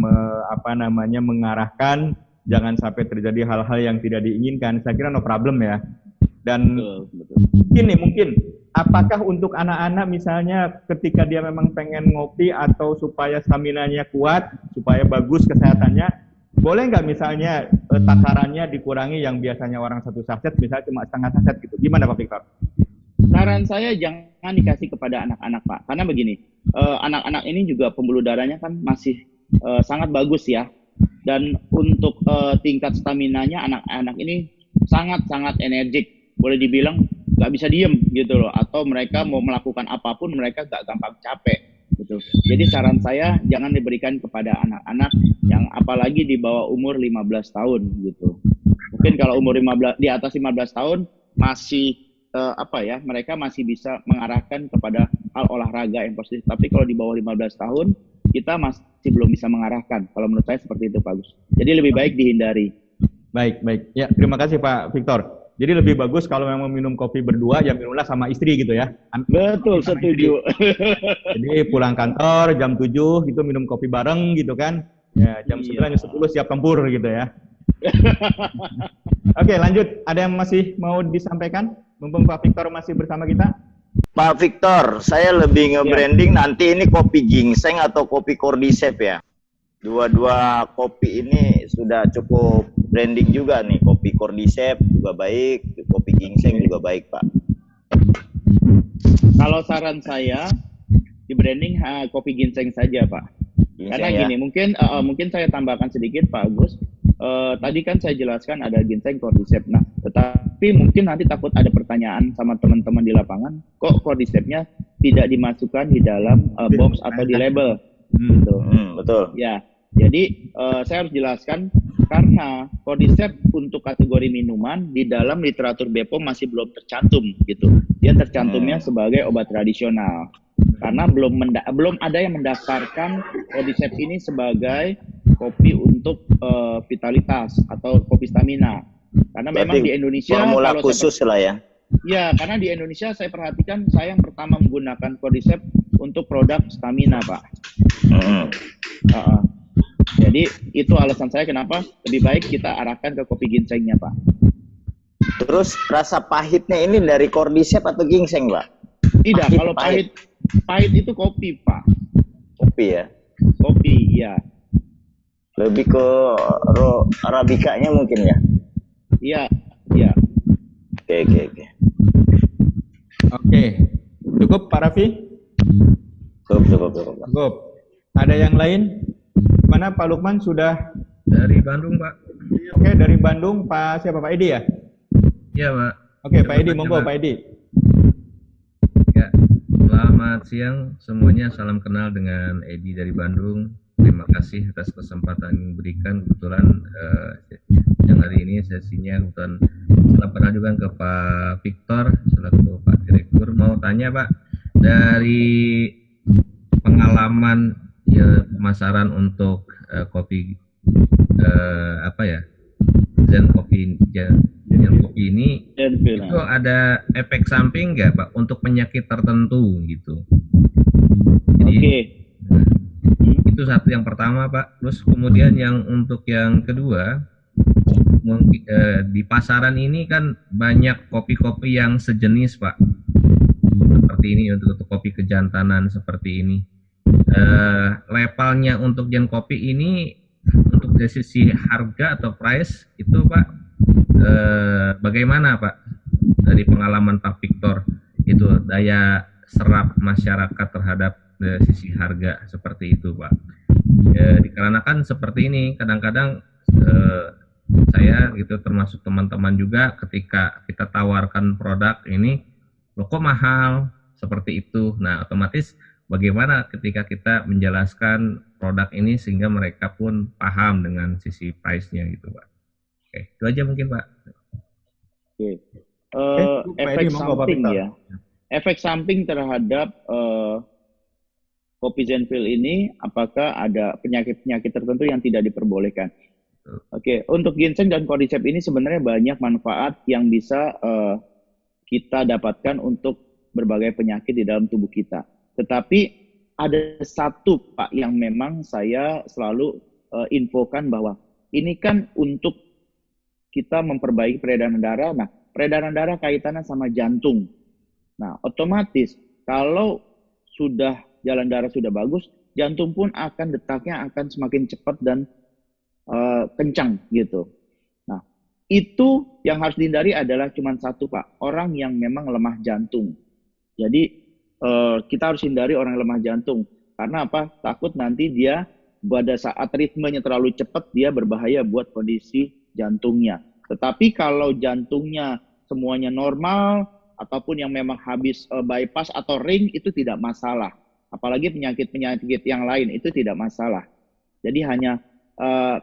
Speaker 1: mengarahkan jangan sampai terjadi hal-hal yang tidak diinginkan. Saya kira no problem ya. Dan betul. Mungkin apakah untuk anak-anak misalnya ketika dia memang pengen ngopi atau supaya staminanya kuat, supaya bagus kesehatannya, boleh nggak misalnya takarannya dikurangi yang biasanya orang 1 saset, misalnya cuma setengah saset gitu. Gimana Pak Victor?
Speaker 2: Saran saya jangan dikasih kepada anak-anak, Pak. Karena begini, anak-anak ini juga pembuluh darahnya kan masih sangat bagus ya. Dan untuk tingkat staminanya anak-anak ini sangat-sangat energik. Boleh dibilang nggak bisa diem gitu loh. Atau mereka mau melakukan apapun mereka nggak gampang capek gitu. Jadi saran saya jangan diberikan kepada anak-anak yang apalagi di bawah umur 15 tahun gitu. Mungkin kalau umur 15 di atas 15 tahun masih mereka masih bisa mengarahkan kepada hal olahraga yang positif. Tapi kalau di bawah 15 tahun kita masih belum bisa mengarahkan. Kalau menurut saya seperti itu, Pak Gus. Jadi lebih baik dihindari.
Speaker 1: Baik, baik. Ya, terima kasih Pak Victor. Jadi lebih bagus kalau memang minum kopi berdua, ya minumlah sama istri gitu ya.
Speaker 2: Betul,
Speaker 1: Sama istri.
Speaker 2: setuju.
Speaker 1: Jadi pulang kantor jam 7 gitu minum kopi bareng gitu kan. Ya, jam 9 jam 10 siap tempur gitu ya. Oke, lanjut. Ada yang masih mau disampaikan? Mumpung Pak Victor masih bersama kita.
Speaker 4: Pak Victor, saya lebih nge-branding nanti ini kopi ginseng atau kopi cordyceps ya. Dua-dua kopi ini sudah cukup branding juga nih. Kopi cordyceps juga baik, kopi ginseng juga baik, Pak.
Speaker 2: Kalau saran saya di branding kopi ginseng saja, Pak.
Speaker 4: Ginseng,
Speaker 2: Karena
Speaker 4: ya.
Speaker 2: gini, mungkin saya tambahkan sedikit, Pak Agus. Tadi kan saya jelaskan ada ginseng cordyceps. Nah, tetapi mungkin nanti takut ada pertanyaan sama teman-teman di lapangan, kok cordycepsnya tidak dimasukkan di dalam box atau di label? Gitu.
Speaker 4: Betul.
Speaker 2: Ya, jadi saya harus jelaskan karena cordyceps untuk kategori minuman di dalam literatur BPOM masih belum tercantum gitu. Dia tercantumnya sebagai obat tradisional. Karena belum ada yang mendaftarkan cordyceps ini sebagai kopi untuk vitalitas atau kopi stamina. Karena memang di Indonesia
Speaker 4: formula khusus lah ya.
Speaker 2: Ya, karena di Indonesia saya perhatikan saya yang pertama menggunakan cordyceps untuk produk stamina, Pak. Jadi itu alasan saya kenapa lebih baik kita arahkan ke kopi ginsengnya, Pak.
Speaker 4: Terus rasa pahitnya ini dari cordyceps atau ginseng, Pak?
Speaker 2: Tidak, kalau pahit itu kopi, Pak.
Speaker 4: Kopi ya?
Speaker 2: Kopi, ya.
Speaker 4: Lebih ke arabikanya mungkin ya?
Speaker 2: Iya, iya.
Speaker 4: Oke.
Speaker 1: Oke. Cukup Pak Raffi?
Speaker 4: Cukup.
Speaker 1: Ada yang lain? Mana Pak Lukman sudah?
Speaker 6: Dari Bandung, Pak.
Speaker 1: Oke, dari Bandung Pak siapa? Pak Edi ya?
Speaker 6: Iya, Pak.
Speaker 1: Oke, Pak Edi, monggo Pak Edi.
Speaker 6: Ya, selamat siang semuanya. Salam kenal dengan Edi dari Bandung. Terima kasih atas kesempatan yang diberikan. Kebetulan yang hari ini sesinya kebetulan salam kenal juga ke Pak Victor selaku Pak Direktur. Mau tanya Pak, dari pengalaman ya pemasaran untuk kopi Zen kopi ini itu ada efek samping nggak Pak untuk penyakit tertentu gitu? Jadi itu satu yang pertama Pak. Terus kemudian yang untuk yang kedua, di pasaran ini kan banyak kopi-kopi yang sejenis Pak, seperti ini untuk kopi kejantanan seperti ini. Levelnya untuk gen kopi ini untuk dari sisi harga atau price itu Pak, bagaimana Pak dari pengalaman Pak Victor itu daya serap masyarakat terhadap sisi harga seperti itu Pak? Dikarenakan seperti ini kadang-kadang saya gitu termasuk teman-teman juga ketika kita tawarkan produk ini loh kok mahal seperti itu. Nah otomatis bagaimana ketika kita menjelaskan produk ini sehingga mereka pun paham dengan sisi price-nya gitu Pak. Oke, itu aja mungkin Pak.
Speaker 2: Oke. Efek samping ya. Efek samping terhadap kopi Zenfil ini apakah ada penyakit-penyakit tertentu yang tidak diperbolehkan? Oke, untuk ginseng dan cordyceps ini sebenarnya banyak manfaat yang bisa kita dapatkan untuk berbagai penyakit di dalam tubuh kita. Tetapi ada satu Pak yang memang saya selalu infokan bahwa ini kan untuk kita memperbaiki peredaran darah. Nah, peredaran darah kaitannya sama jantung. Nah, otomatis kalau sudah jalan darah sudah bagus, jantung pun akan detaknya akan semakin cepat dan kencang gitu. Nah, itu yang harus dihindari adalah cuma satu Pak, orang yang memang lemah jantung. Jadi kita harus hindari orang yang lemah jantung. Karena apa? Takut nanti dia pada saat ritmenya terlalu cepat dia berbahaya buat kondisi jantungnya. Tetapi kalau jantungnya semuanya normal ataupun yang memang habis bypass atau ring itu tidak masalah. Apalagi penyakit-penyakit yang lain itu tidak masalah. Jadi hanya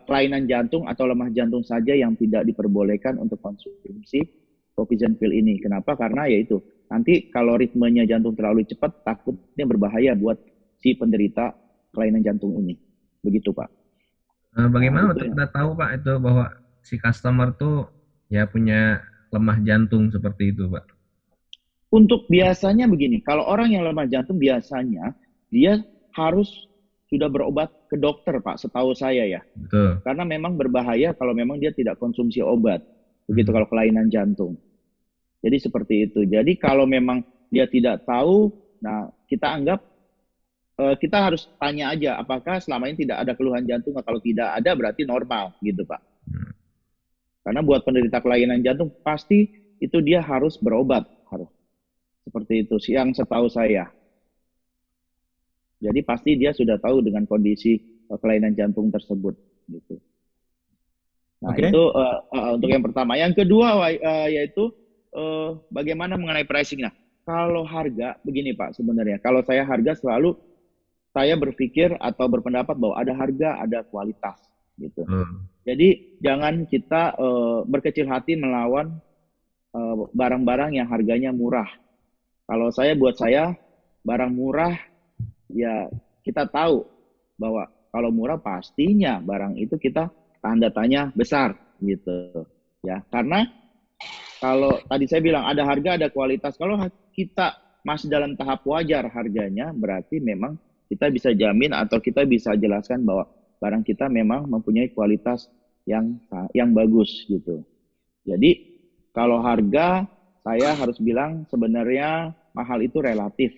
Speaker 2: kelainan jantung atau lemah jantung saja yang tidak diperbolehkan untuk konsumsi kopi Zenfil ini. Kenapa? Karena yaitu nanti kalau ritmenya jantung terlalu cepat takutnya berbahaya buat si penderita kelainan jantung ini. Begitu Pak.
Speaker 6: Bagaimana untuk kita tahu Pak itu bahwa si customer tuh ya punya lemah jantung seperti itu, Pak?
Speaker 2: Untuk biasanya begini, kalau orang yang lemah jantung biasanya dia harus sudah berobat ke dokter, Pak, setahu saya ya.
Speaker 6: Betul.
Speaker 2: Karena memang berbahaya kalau memang dia tidak konsumsi obat. Begitu kalau kelainan jantung. Jadi seperti itu. Jadi kalau memang dia tidak tahu, nah kita anggap kita harus tanya aja apakah selama ini tidak ada keluhan jantung. Kalau tidak ada berarti normal gitu, Pak. Karena buat penderita kelainan jantung pasti itu dia harus berobat, harus. Seperti itu yang setahu saya. Jadi pasti dia sudah tahu dengan kondisi kelainan jantung tersebut gitu. Nah, itu untuk yang pertama. Yang kedua yaitu bagaimana mengenai pricing. Nah, kalau harga begini Pak sebenarnya. Kalau saya harga selalu saya berpikir atau berpendapat bahwa ada harga, ada kualitas gitu. Jadi jangan kita berkecil hati melawan barang-barang yang harganya murah. Kalau buat saya barang murah ya kita tahu bahwa kalau murah pastinya barang itu kita tanda tanya besar gitu ya. Karena kalau tadi saya bilang ada harga ada kualitas. Kalau kita masih dalam tahap wajar harganya berarti memang kita bisa jamin atau kita bisa jelaskan bahwa barang kita memang mempunyai kualitas yang bagus gitu. Jadi kalau harga saya harus bilang sebenarnya mahal itu relatif.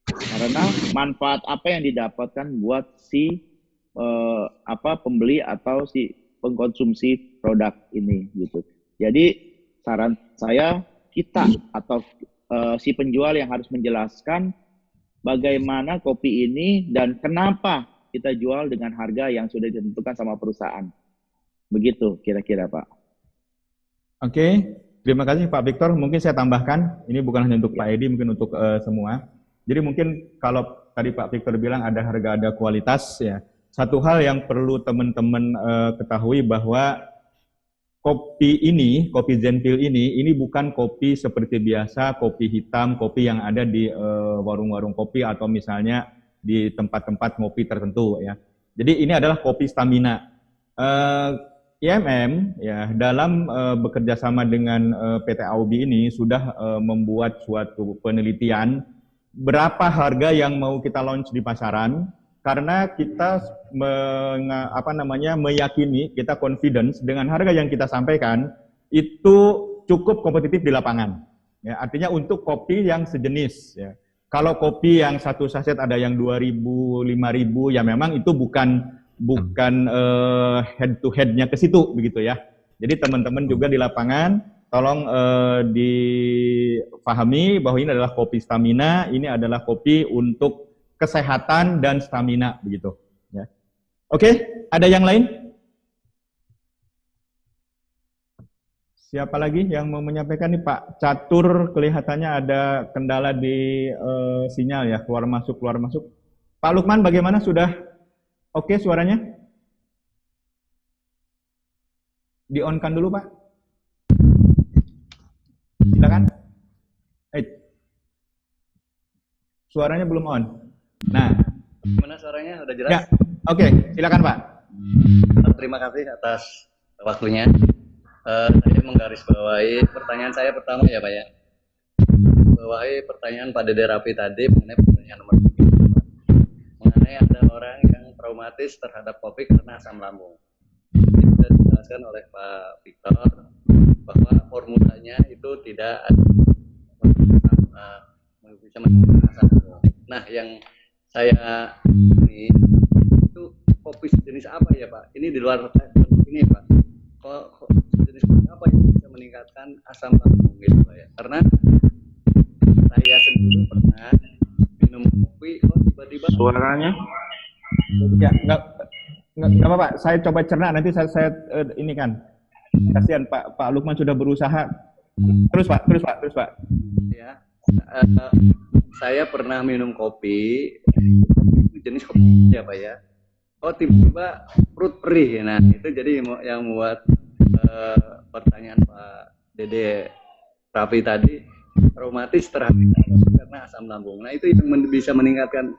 Speaker 2: Karena manfaat apa yang didapatkan buat si pembeli atau si pengkonsumsi produk ini gitu. Jadi saran saya kita atau si penjual yang harus menjelaskan bagaimana kopi ini dan kenapa kita jual dengan harga yang sudah ditentukan sama perusahaan. Begitu kira-kira Pak.
Speaker 1: Oke. Terima kasih Pak Victor. Mungkin saya tambahkan, ini bukan hanya untuk Pak Edi, mungkin untuk semua. Jadi mungkin kalau tadi Pak Victor bilang ada harga, ada kualitas, ya. Satu hal yang perlu teman-teman ketahui bahwa kopi Zenfil ini bukan kopi seperti biasa, kopi hitam, kopi yang ada di warung-warung kopi atau misalnya di tempat-tempat ngopi tertentu, ya. Jadi ini adalah kopi stamina. IMM ya dalam bekerja sama dengan PT AOB ini sudah membuat suatu penelitian berapa harga yang mau kita launch di pasaran karena kita meyakini, kita confidence dengan harga yang kita sampaikan itu cukup kompetitif di lapangan. Ya, artinya untuk kopi yang sejenis. Ya. Kalau kopi yang satu saset ada yang 2.000, 5.000 ya memang itu bukan head to head-nya ke situ begitu ya. Jadi teman-teman juga di lapangan tolong difahami bahwa ini adalah kopi stamina, ini adalah kopi untuk kesehatan dan stamina begitu ya. Oke, ada yang lain? Siapa lagi yang mau menyampaikan nih Pak Catur, kelihatannya ada kendala di sinyal ya, keluar masuk. Pak Lukman bagaimana, sudah oke suaranya? Di-on-kan dulu, Pak. Silakan. Suaranya belum on. Nah.
Speaker 7: Gimana suaranya? Udah jelas?
Speaker 1: Ya. Oke, silakan, Pak.
Speaker 7: Terima kasih atas waktunya. Saya menggarisbawahi pertanyaan saya pertama ya, Pak ya. Bawahi pertanyaan Pak Dede Raffi tadi mengenai pertanyaan nomor 3. Mengenai ada orang yang traumatis terhadap kopi karena asam lambung. Sudah dijelaskan oleh Pak Victor bahwa formulanya itu tidak bisa menyebabkan asam lambung. Nah, yang saya ini itu kopi sejenis apa ya Pak? Ini di luar ini Pak. Kok sejenis apa yang bisa meningkatkan asam lambung gitu Pak ya? Karena saya sendiri pernah minum kopi kok tiba-tiba
Speaker 5: Suaranya?
Speaker 1: Ya, enggak apa-apa, saya coba cerna, nanti saya ini kan. Kasihan Pak Lukman sudah berusaha. Terus Pak.
Speaker 7: Ya, saya pernah minum kopi jenis kopi ya Pak ya. Oh tiba-tiba perut perih. Nah itu jadi yang membuat pertanyaan Pak Dede Raffi tadi traumatis terhadap karena asam lambung. Nah itu yang bisa meningkatkan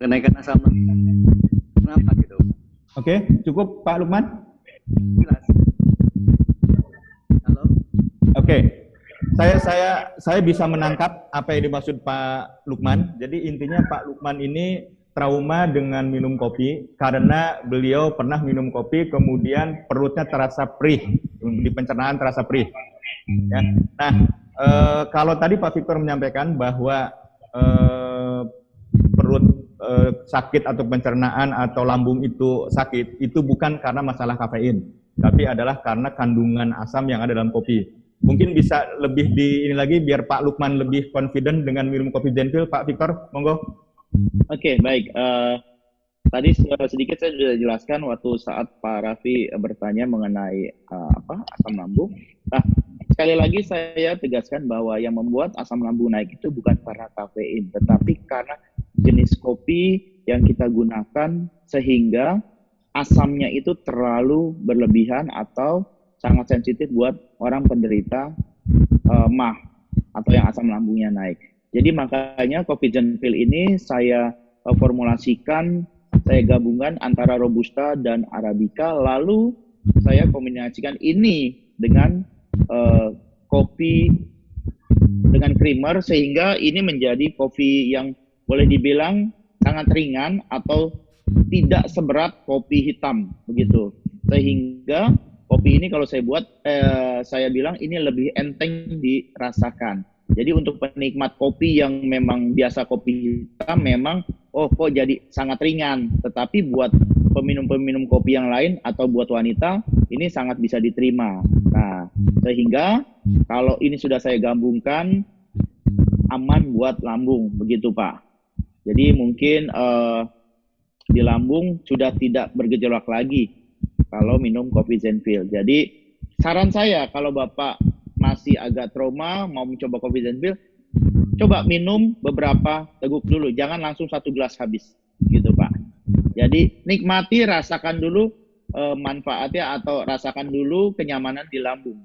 Speaker 7: kenaikan asam lambung. Kenapa gitu?
Speaker 1: Oke, cukup Pak Lukman?
Speaker 7: Jelas.
Speaker 1: Oke. Saya bisa menangkap apa yang dimaksud Pak Lukman. Jadi intinya Pak Lukman ini trauma dengan minum kopi karena beliau pernah minum kopi kemudian perutnya terasa perih, di pencernaan terasa perih. Ya. Nah, kalau tadi Pak Victor menyampaikan bahwa perut sakit atau pencernaan atau lambung itu sakit, itu bukan karena masalah kafein, tapi adalah karena kandungan asam yang ada dalam kopi. Mungkin bisa lebih ini lagi biar Pak Lukman lebih confident dengan minum kopi Zenfil. Pak Victor, monggo.
Speaker 2: Oke, baik. Tadi sedikit saya sudah jelaskan waktu saat Pak Raffi bertanya mengenai asam lambung. Nah, sekali lagi saya tegaskan bahwa yang membuat asam lambung naik itu bukan karena kafein, tetapi karena jenis kopi yang kita gunakan sehingga asamnya itu terlalu berlebihan atau sangat sensitif buat orang penderita MAH atau yang asam lambungnya naik. Jadi makanya kopi Zenfil ini saya formulasikan, saya gabungkan antara Robusta dan Arabica, lalu saya kombinasikan ini dengan kopi dengan creamer sehingga ini menjadi kopi yang boleh dibilang sangat ringan atau tidak seberat kopi hitam begitu. Sehingga kopi ini kalau saya buat, saya bilang ini lebih enteng dirasakan. Jadi untuk penikmat kopi yang memang biasa kopi hitam, memang kok jadi sangat ringan. Tetapi buat peminum-peminum kopi yang lain atau buat wanita, ini sangat bisa diterima. Nah, sehingga kalau ini sudah saya gabungkan, aman buat lambung, begitu Pak. Jadi mungkin di lambung sudah tidak bergejolak lagi kalau minum kopi Zenfil. Jadi saran saya kalau Bapak masih agak trauma mau mencoba kopi Zenfil, coba minum beberapa teguk dulu, jangan langsung 1 gelas habis, gitu Pak. Jadi nikmati, rasakan dulu manfaatnya atau rasakan dulu kenyamanan di lambung,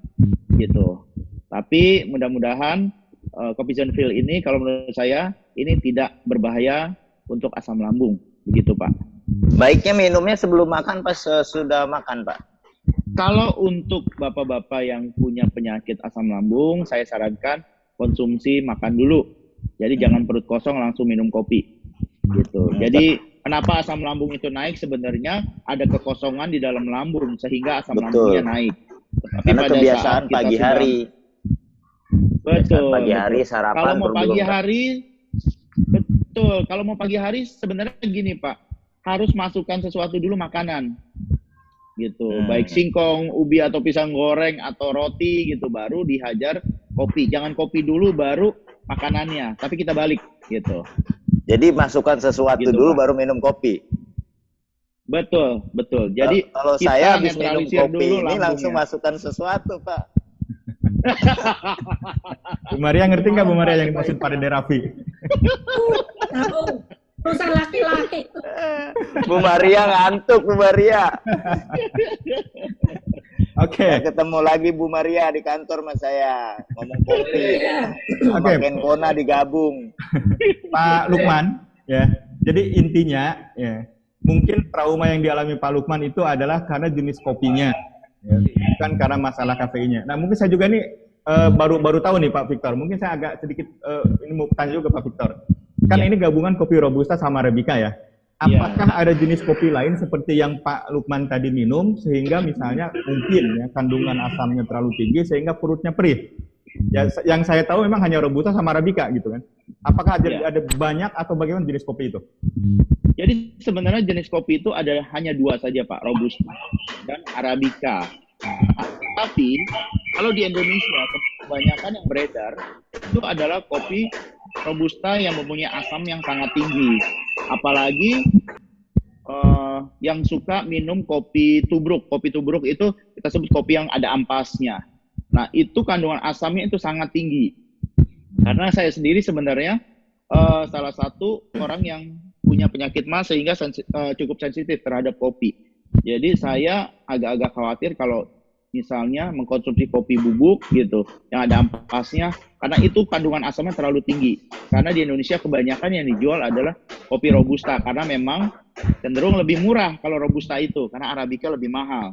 Speaker 2: gitu. Tapi mudah-mudahan kopi Zenfil ini kalau menurut saya ini tidak berbahaya untuk asam lambung, begitu Pak.
Speaker 4: Baiknya minumnya sebelum makan pas sudah makan, Pak?
Speaker 2: Kalau untuk bapak-bapak yang punya penyakit asam lambung, saya sarankan konsumsi makan dulu. Jadi jangan perut kosong langsung minum kopi. Gitu. Jadi kenapa asam lambung itu naik? Sebenarnya ada kekosongan di dalam lambung sehingga asam lambungnya naik. Tetapi
Speaker 4: Karena
Speaker 2: pada
Speaker 4: kebiasaan
Speaker 2: saat kita
Speaker 4: pagi hari.
Speaker 2: Betul.
Speaker 4: Pagi hari sarapan.
Speaker 2: Kalau mau pagi hari, betul. Kalau mau pagi hari sebenarnya gini Pak, harus masukkan sesuatu dulu makanan, gitu. Baik singkong, ubi atau pisang goreng atau roti gitu, baru dihajar kopi. Jangan kopi dulu baru makanannya, tapi kita balik, gitu.
Speaker 4: Jadi masukkan sesuatu gitu, dulu Pak, baru minum kopi.
Speaker 2: Betul, betul. Jadi
Speaker 4: kalau saya habis minum kopi ini langsung masukkan sesuatu, Pak.
Speaker 1: Bu Maria ngerti nggak Bu Maria yang dimaksud Pak Dede Raffi?
Speaker 3: Tahu. Urusan laki-laki.
Speaker 4: Bu Maria ngantuk, Bu Maria.
Speaker 1: Oke.
Speaker 4: Ketemu lagi Bu Maria di kantor sama saya. Ngomong kopi. Makan kona digabung.
Speaker 1: Pak Lukman, ya. Jadi intinya, ya, mungkin trauma yang dialami Pak Lukman itu adalah karena jenis kopinya, ya, bukan karena masalah kafeinnya. Nah, mungkin saya juga nih baru tahu nih Pak Victor. Mungkin saya agak sedikit ini mau tanya juga Pak Victor. Kan ini gabungan kopi Robusta sama Arabica ya. Apakah ada jenis kopi lain seperti yang Pak Lukman tadi minum sehingga misalnya mungkin ya kandungan asamnya terlalu tinggi sehingga perutnya perih? Ya, yang saya tahu memang hanya Robusta sama Arabica gitu kan. Apakah ada banyak atau bagaimana jenis kopi itu?
Speaker 2: Jadi sebenarnya jenis kopi itu ada hanya 2 saja Pak, Robusta dan Arabica. Tapi kalau di Indonesia kebanyakan yang beredar itu adalah kopi Robusta yang mempunyai asam yang sangat tinggi. Apalagi yang suka minum kopi tubruk. Kopi tubruk itu kita sebut kopi yang ada ampasnya. Nah, itu kandungan asamnya itu sangat tinggi. Karena saya sendiri sebenarnya salah satu orang yang punya penyakit MAH sehingga cukup sensitif terhadap kopi. Jadi saya agak-agak khawatir kalau misalnya mengkonsumsi kopi bubuk gitu, yang ada ampasnya, karena itu kandungan asamnya terlalu tinggi. Karena di Indonesia kebanyakan yang dijual adalah kopi Robusta, karena memang cenderung lebih murah kalau Robusta itu, karena Arabica lebih mahal.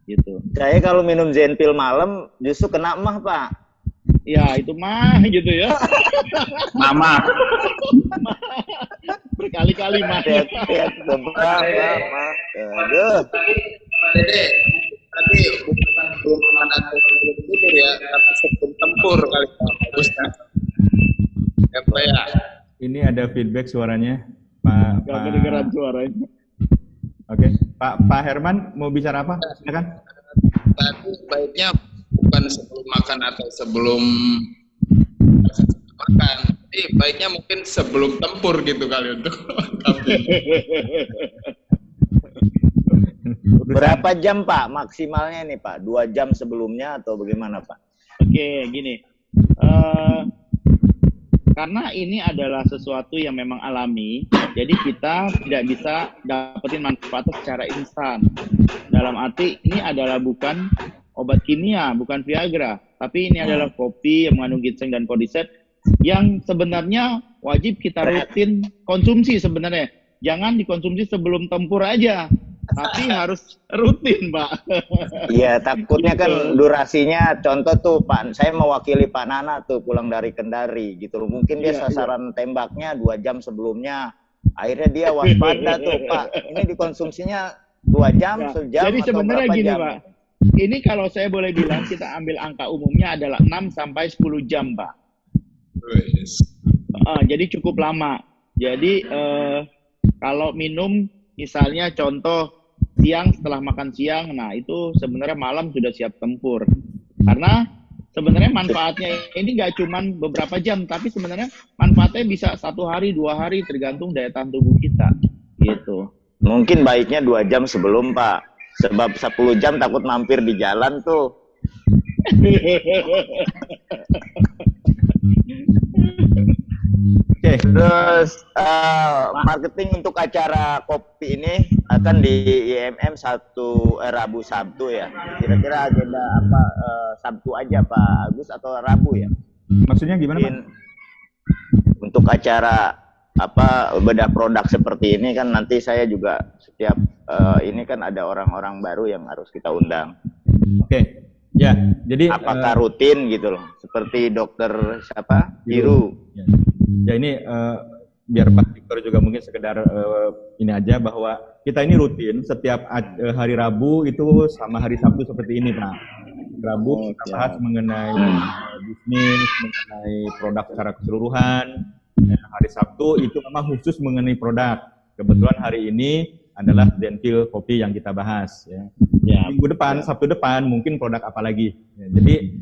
Speaker 2: Gitu.
Speaker 4: Saya kalau minum Zenfil malam justru kena MAH, Pak.
Speaker 2: Ya itu mah gitu ya.
Speaker 5: Mama.
Speaker 2: Berkali-kali mah.
Speaker 4: Teriak-teriak ma. Aduh.
Speaker 5: Dede, tadi bukan belum ada sebelum tidur ya, tapi sebelum tempur kali bagusnya. Ya Pak ya.
Speaker 1: Ini ada feedback suaranya, Pak.
Speaker 2: Gak kedengeran suaranya.
Speaker 1: Oke, Pak Herman mau bicara apa? Silakan.
Speaker 5: Tadi baiknya bukan sebelum makan atau sebelum makan, tapi baiknya mungkin sebelum tempur gitu kali untuk
Speaker 4: Berapa jam Pak maksimalnya nih Pak? 2 jam sebelumnya atau bagaimana Pak?
Speaker 2: Oke, gini. Karena ini adalah sesuatu yang memang alami, jadi kita tidak bisa dapetin manfaatnya secara instan. Dalam arti ini adalah bukan obat kimia, bukan Viagra, tapi ini adalah kopi yang mengandung ginseng dan cordyceps yang sebenarnya wajib kita rutin konsumsi sebenarnya. Jangan dikonsumsi sebelum tempur aja, tapi harus rutin, Pak.
Speaker 4: Iya, takutnya kan durasinya, contoh tuh Pak, saya mewakili Pak Nana tuh pulang dari Kendari gitu loh. Mungkin dia sasaran tembaknya 2 jam sebelumnya. Akhirnya dia waspada tuh Pak. Ini dikonsumsinya 2 jam, sejam
Speaker 2: Jadi
Speaker 4: atau
Speaker 2: sebenarnya
Speaker 4: berapa
Speaker 2: gini,
Speaker 4: jam?
Speaker 2: Pak. Ini kalau saya boleh bilang kita ambil angka umumnya adalah 6 sampai 10 jam, Pak. Jadi cukup lama. Jadi kalau minum misalnya contoh siang setelah makan siang, nah itu sebenarnya malam sudah siap tempur. Karena sebenarnya manfaatnya ini nggak cuma beberapa jam, tapi sebenarnya manfaatnya bisa 1 hari, 2 hari tergantung daya tahan tubuh kita. Gitu.
Speaker 4: Mungkin baiknya 2 jam sebelum Pak. Sebab 10 jam takut mampir di jalan tuh.
Speaker 1: Oke.
Speaker 4: Terus marketing untuk acara kopi ini akan di IMM Rabu Sabtu ya. Kira-kira agenda apa Sabtu aja Pak Agus atau Rabu ya?
Speaker 1: Maksudnya gimana, Pak?
Speaker 4: Untuk acara apa bedah produk seperti ini kan nanti saya juga setiap ini kan ada orang-orang baru yang harus kita undang.
Speaker 1: Oke. Ya, jadi
Speaker 4: apakah rutin gitu loh, seperti dokter siapa? Biru.
Speaker 1: Ya ini biar Pak Victor juga mungkin sekedar ini aja bahwa kita ini rutin setiap hari Rabu itu sama hari Sabtu seperti ini Pak. Rabu kita bahas mengenai bisnis, mengenai produk secara keseluruhan. Hari Sabtu itu memang khusus mengenai produk. Kebetulan hari ini adalah Zentil kopi yang kita bahas ya. Minggu depan, Sabtu depan mungkin produk apa lagi. Ya, jadi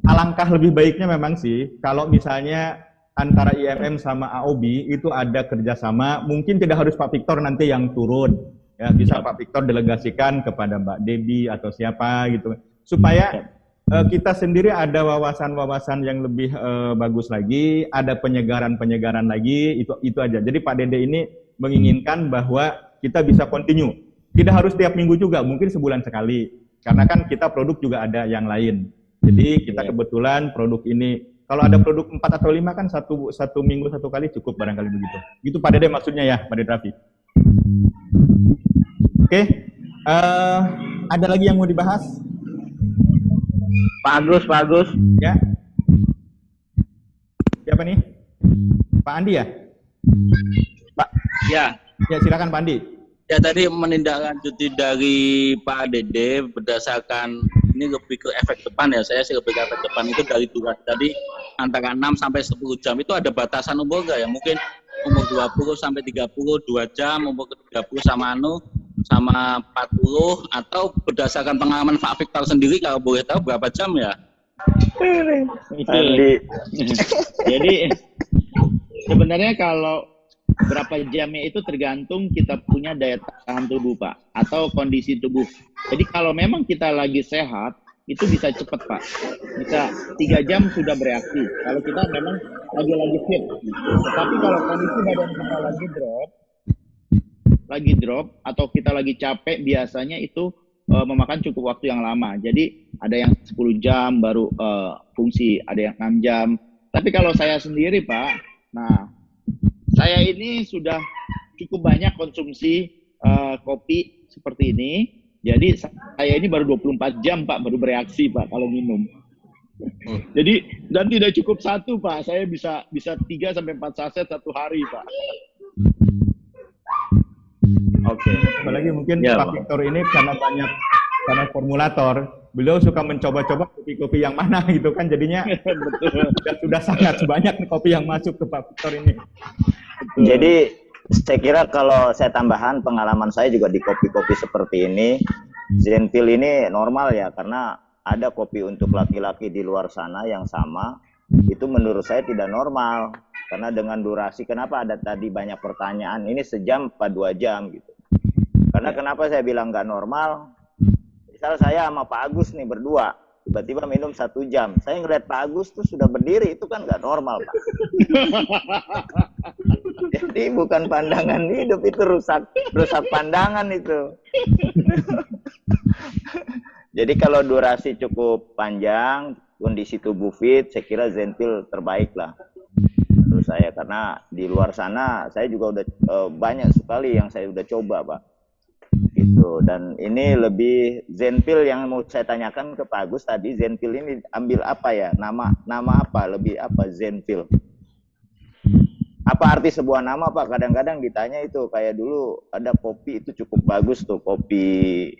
Speaker 1: alangkah lebih baiknya memang sih kalau misalnya antara IMM sama AOB itu ada kerjasama, mungkin tidak harus Pak Victor nanti yang turun. Ya, bisa Pak Victor delegasikan kepada Mbak Debbie atau siapa gitu. Supaya kita sendiri ada wawasan-wawasan yang lebih bagus lagi, ada penyegaran-penyegaran lagi, itu aja. Jadi Pak Dede ini menginginkan bahwa kita bisa continue. Tidak harus tiap minggu juga, mungkin sebulan sekali. Karena kan kita produk juga ada yang lain. Jadi kita kebetulan produk ini, kalau ada produk 4 atau 5 kan satu minggu 1 kali cukup barangkali begitu. Itu Pak Dede maksudnya ya, Pak Dede Raffi. Oke, ada lagi yang mau dibahas?
Speaker 2: Pak Agus.
Speaker 1: Ya. Siapa nih? Pak Andi ya?
Speaker 8: Pak, ya.
Speaker 1: Ya, silakan Pak Andi.
Speaker 8: Ya, tadi menindaklanjuti dari Pak Dede berdasarkan ini lebih ke efek depan ya. Saya sih lebih ke efek depan itu dari durasi tadi antara 6 sampai 10 jam itu ada batasan umur enggak ya? Mungkin umur 20 sampai 30 2 jam, umur 30 sama 40 atau berdasarkan pengalaman Pak Victor sendiri kalau boleh tahu berapa jam ya?
Speaker 2: Jadi sebenarnya kalau berapa jamnya itu tergantung kita punya daya tahan tubuh Pak atau kondisi tubuh. Jadi kalau memang kita lagi sehat itu bisa cepat Pak, bisa 3 jam sudah bereaksi kalau kita memang lagi fit. Tetapi kalau kondisi badan kita lagi drop atau kita lagi capek, biasanya itu memakan cukup waktu yang lama. Jadi ada yang 10 jam baru fungsi, ada yang 6 jam. Tapi kalau saya sendiri Pak, nah saya ini sudah cukup banyak konsumsi kopi seperti ini. Jadi saya ini baru 24 jam Pak baru bereaksi Pak kalau minum. Jadi dan tidak cukup satu Pak, saya bisa 3 sampai 4 saset satu hari Pak.
Speaker 1: Oke. Apalagi mungkin
Speaker 2: Ya,
Speaker 1: Pak
Speaker 2: Pak.
Speaker 1: Victor ini karena formulator, beliau suka mencoba-coba kopi-kopi yang mana gitu kan, jadinya sudah sangat banyak kopi yang masuk ke Pak Victor ini.
Speaker 4: Jadi saya kira kalau saya tambahan pengalaman saya juga di kopi-kopi seperti ini, Zenfil ini normal ya, karena ada kopi untuk laki-laki di luar sana yang sama, itu menurut saya tidak normal. Karena dengan durasi, kenapa ada tadi banyak pertanyaan, ini sejam apa 2 jam gitu. Karena kenapa saya bilang nggak normal, misal saya sama Pak Agus nih berdua, tiba-tiba minum 1 jam, saya ngeliat Pak Agus tuh sudah berdiri, itu kan nggak normal Pak. Jadi bukan pandangan hidup, itu rusak pandangan itu. Jadi kalau durasi cukup panjang, kondisi tubuh fit, saya kira Zenfil terbaik lah menurut saya. Karena di luar sana saya juga udah banyak sekali yang saya udah coba Pak. Gitu. Dan ini lebih Zenfil yang mau saya tanyakan ke Pak Agus tadi, Zenfil ini ambil apa ya? Nama apa? Lebih apa Zenfil? Apa arti sebuah nama Pak? Kadang-kadang ditanya itu, kayak dulu ada kopi itu cukup bagus tuh, kopi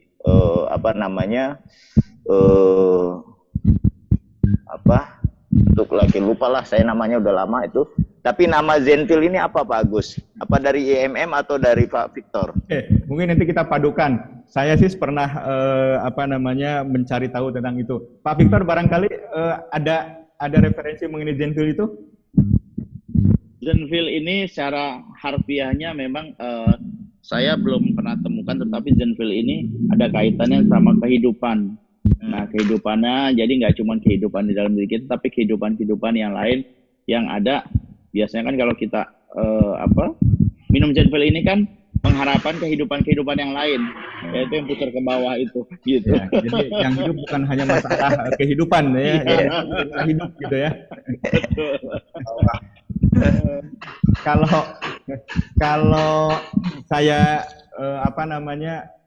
Speaker 4: untuk laki, lupa lah saya namanya, udah lama itu. Tapi nama Zenfil ini apa Pak Agus? Apa dari IMM atau dari Pak Victor?
Speaker 1: Mungkin nanti kita padukan. Saya sih pernah mencari tahu tentang itu. Pak Victor barangkali ada referensi mengenai Zenfil itu?
Speaker 2: Zenfil ini secara harfiahnya memang saya belum pernah temukan, tetapi Zenfil ini ada kaitannya sama kehidupan. Nah, kehidupannya jadi nggak cuma kehidupan di dalam diri kita, tapi kehidupan yang lain yang ada. Biasanya kan kalau kita minum Zenfil ini kan pengharapan kehidupan yang lain, yaitu yang putar ke bawah itu, gitu.
Speaker 1: Ya, jadi yang hidup bukan hanya masalah kehidupan ya, yang hidup gitu ya. Kalau saya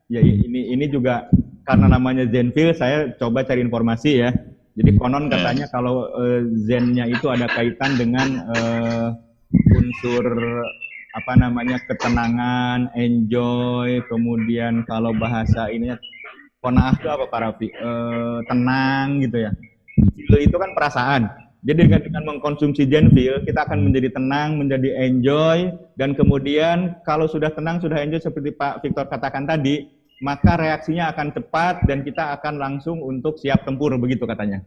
Speaker 1: ya ini juga karena namanya Zenfil, saya coba cari informasi ya. Jadi konon katanya kalau Zen-nya itu ada kaitan dengan unsur ketenangan, enjoy, kemudian kalau bahasa ini qanaah itu apa Pak Raffi? Tenang gitu ya. Feel itu kan perasaan. Jadi dengan mengkonsumsi Zenfil, kita akan menjadi tenang, menjadi enjoy, dan kemudian kalau sudah tenang, sudah enjoy seperti Pak Victor katakan tadi, maka reaksinya akan cepat dan kita akan langsung untuk siap tempur, begitu katanya.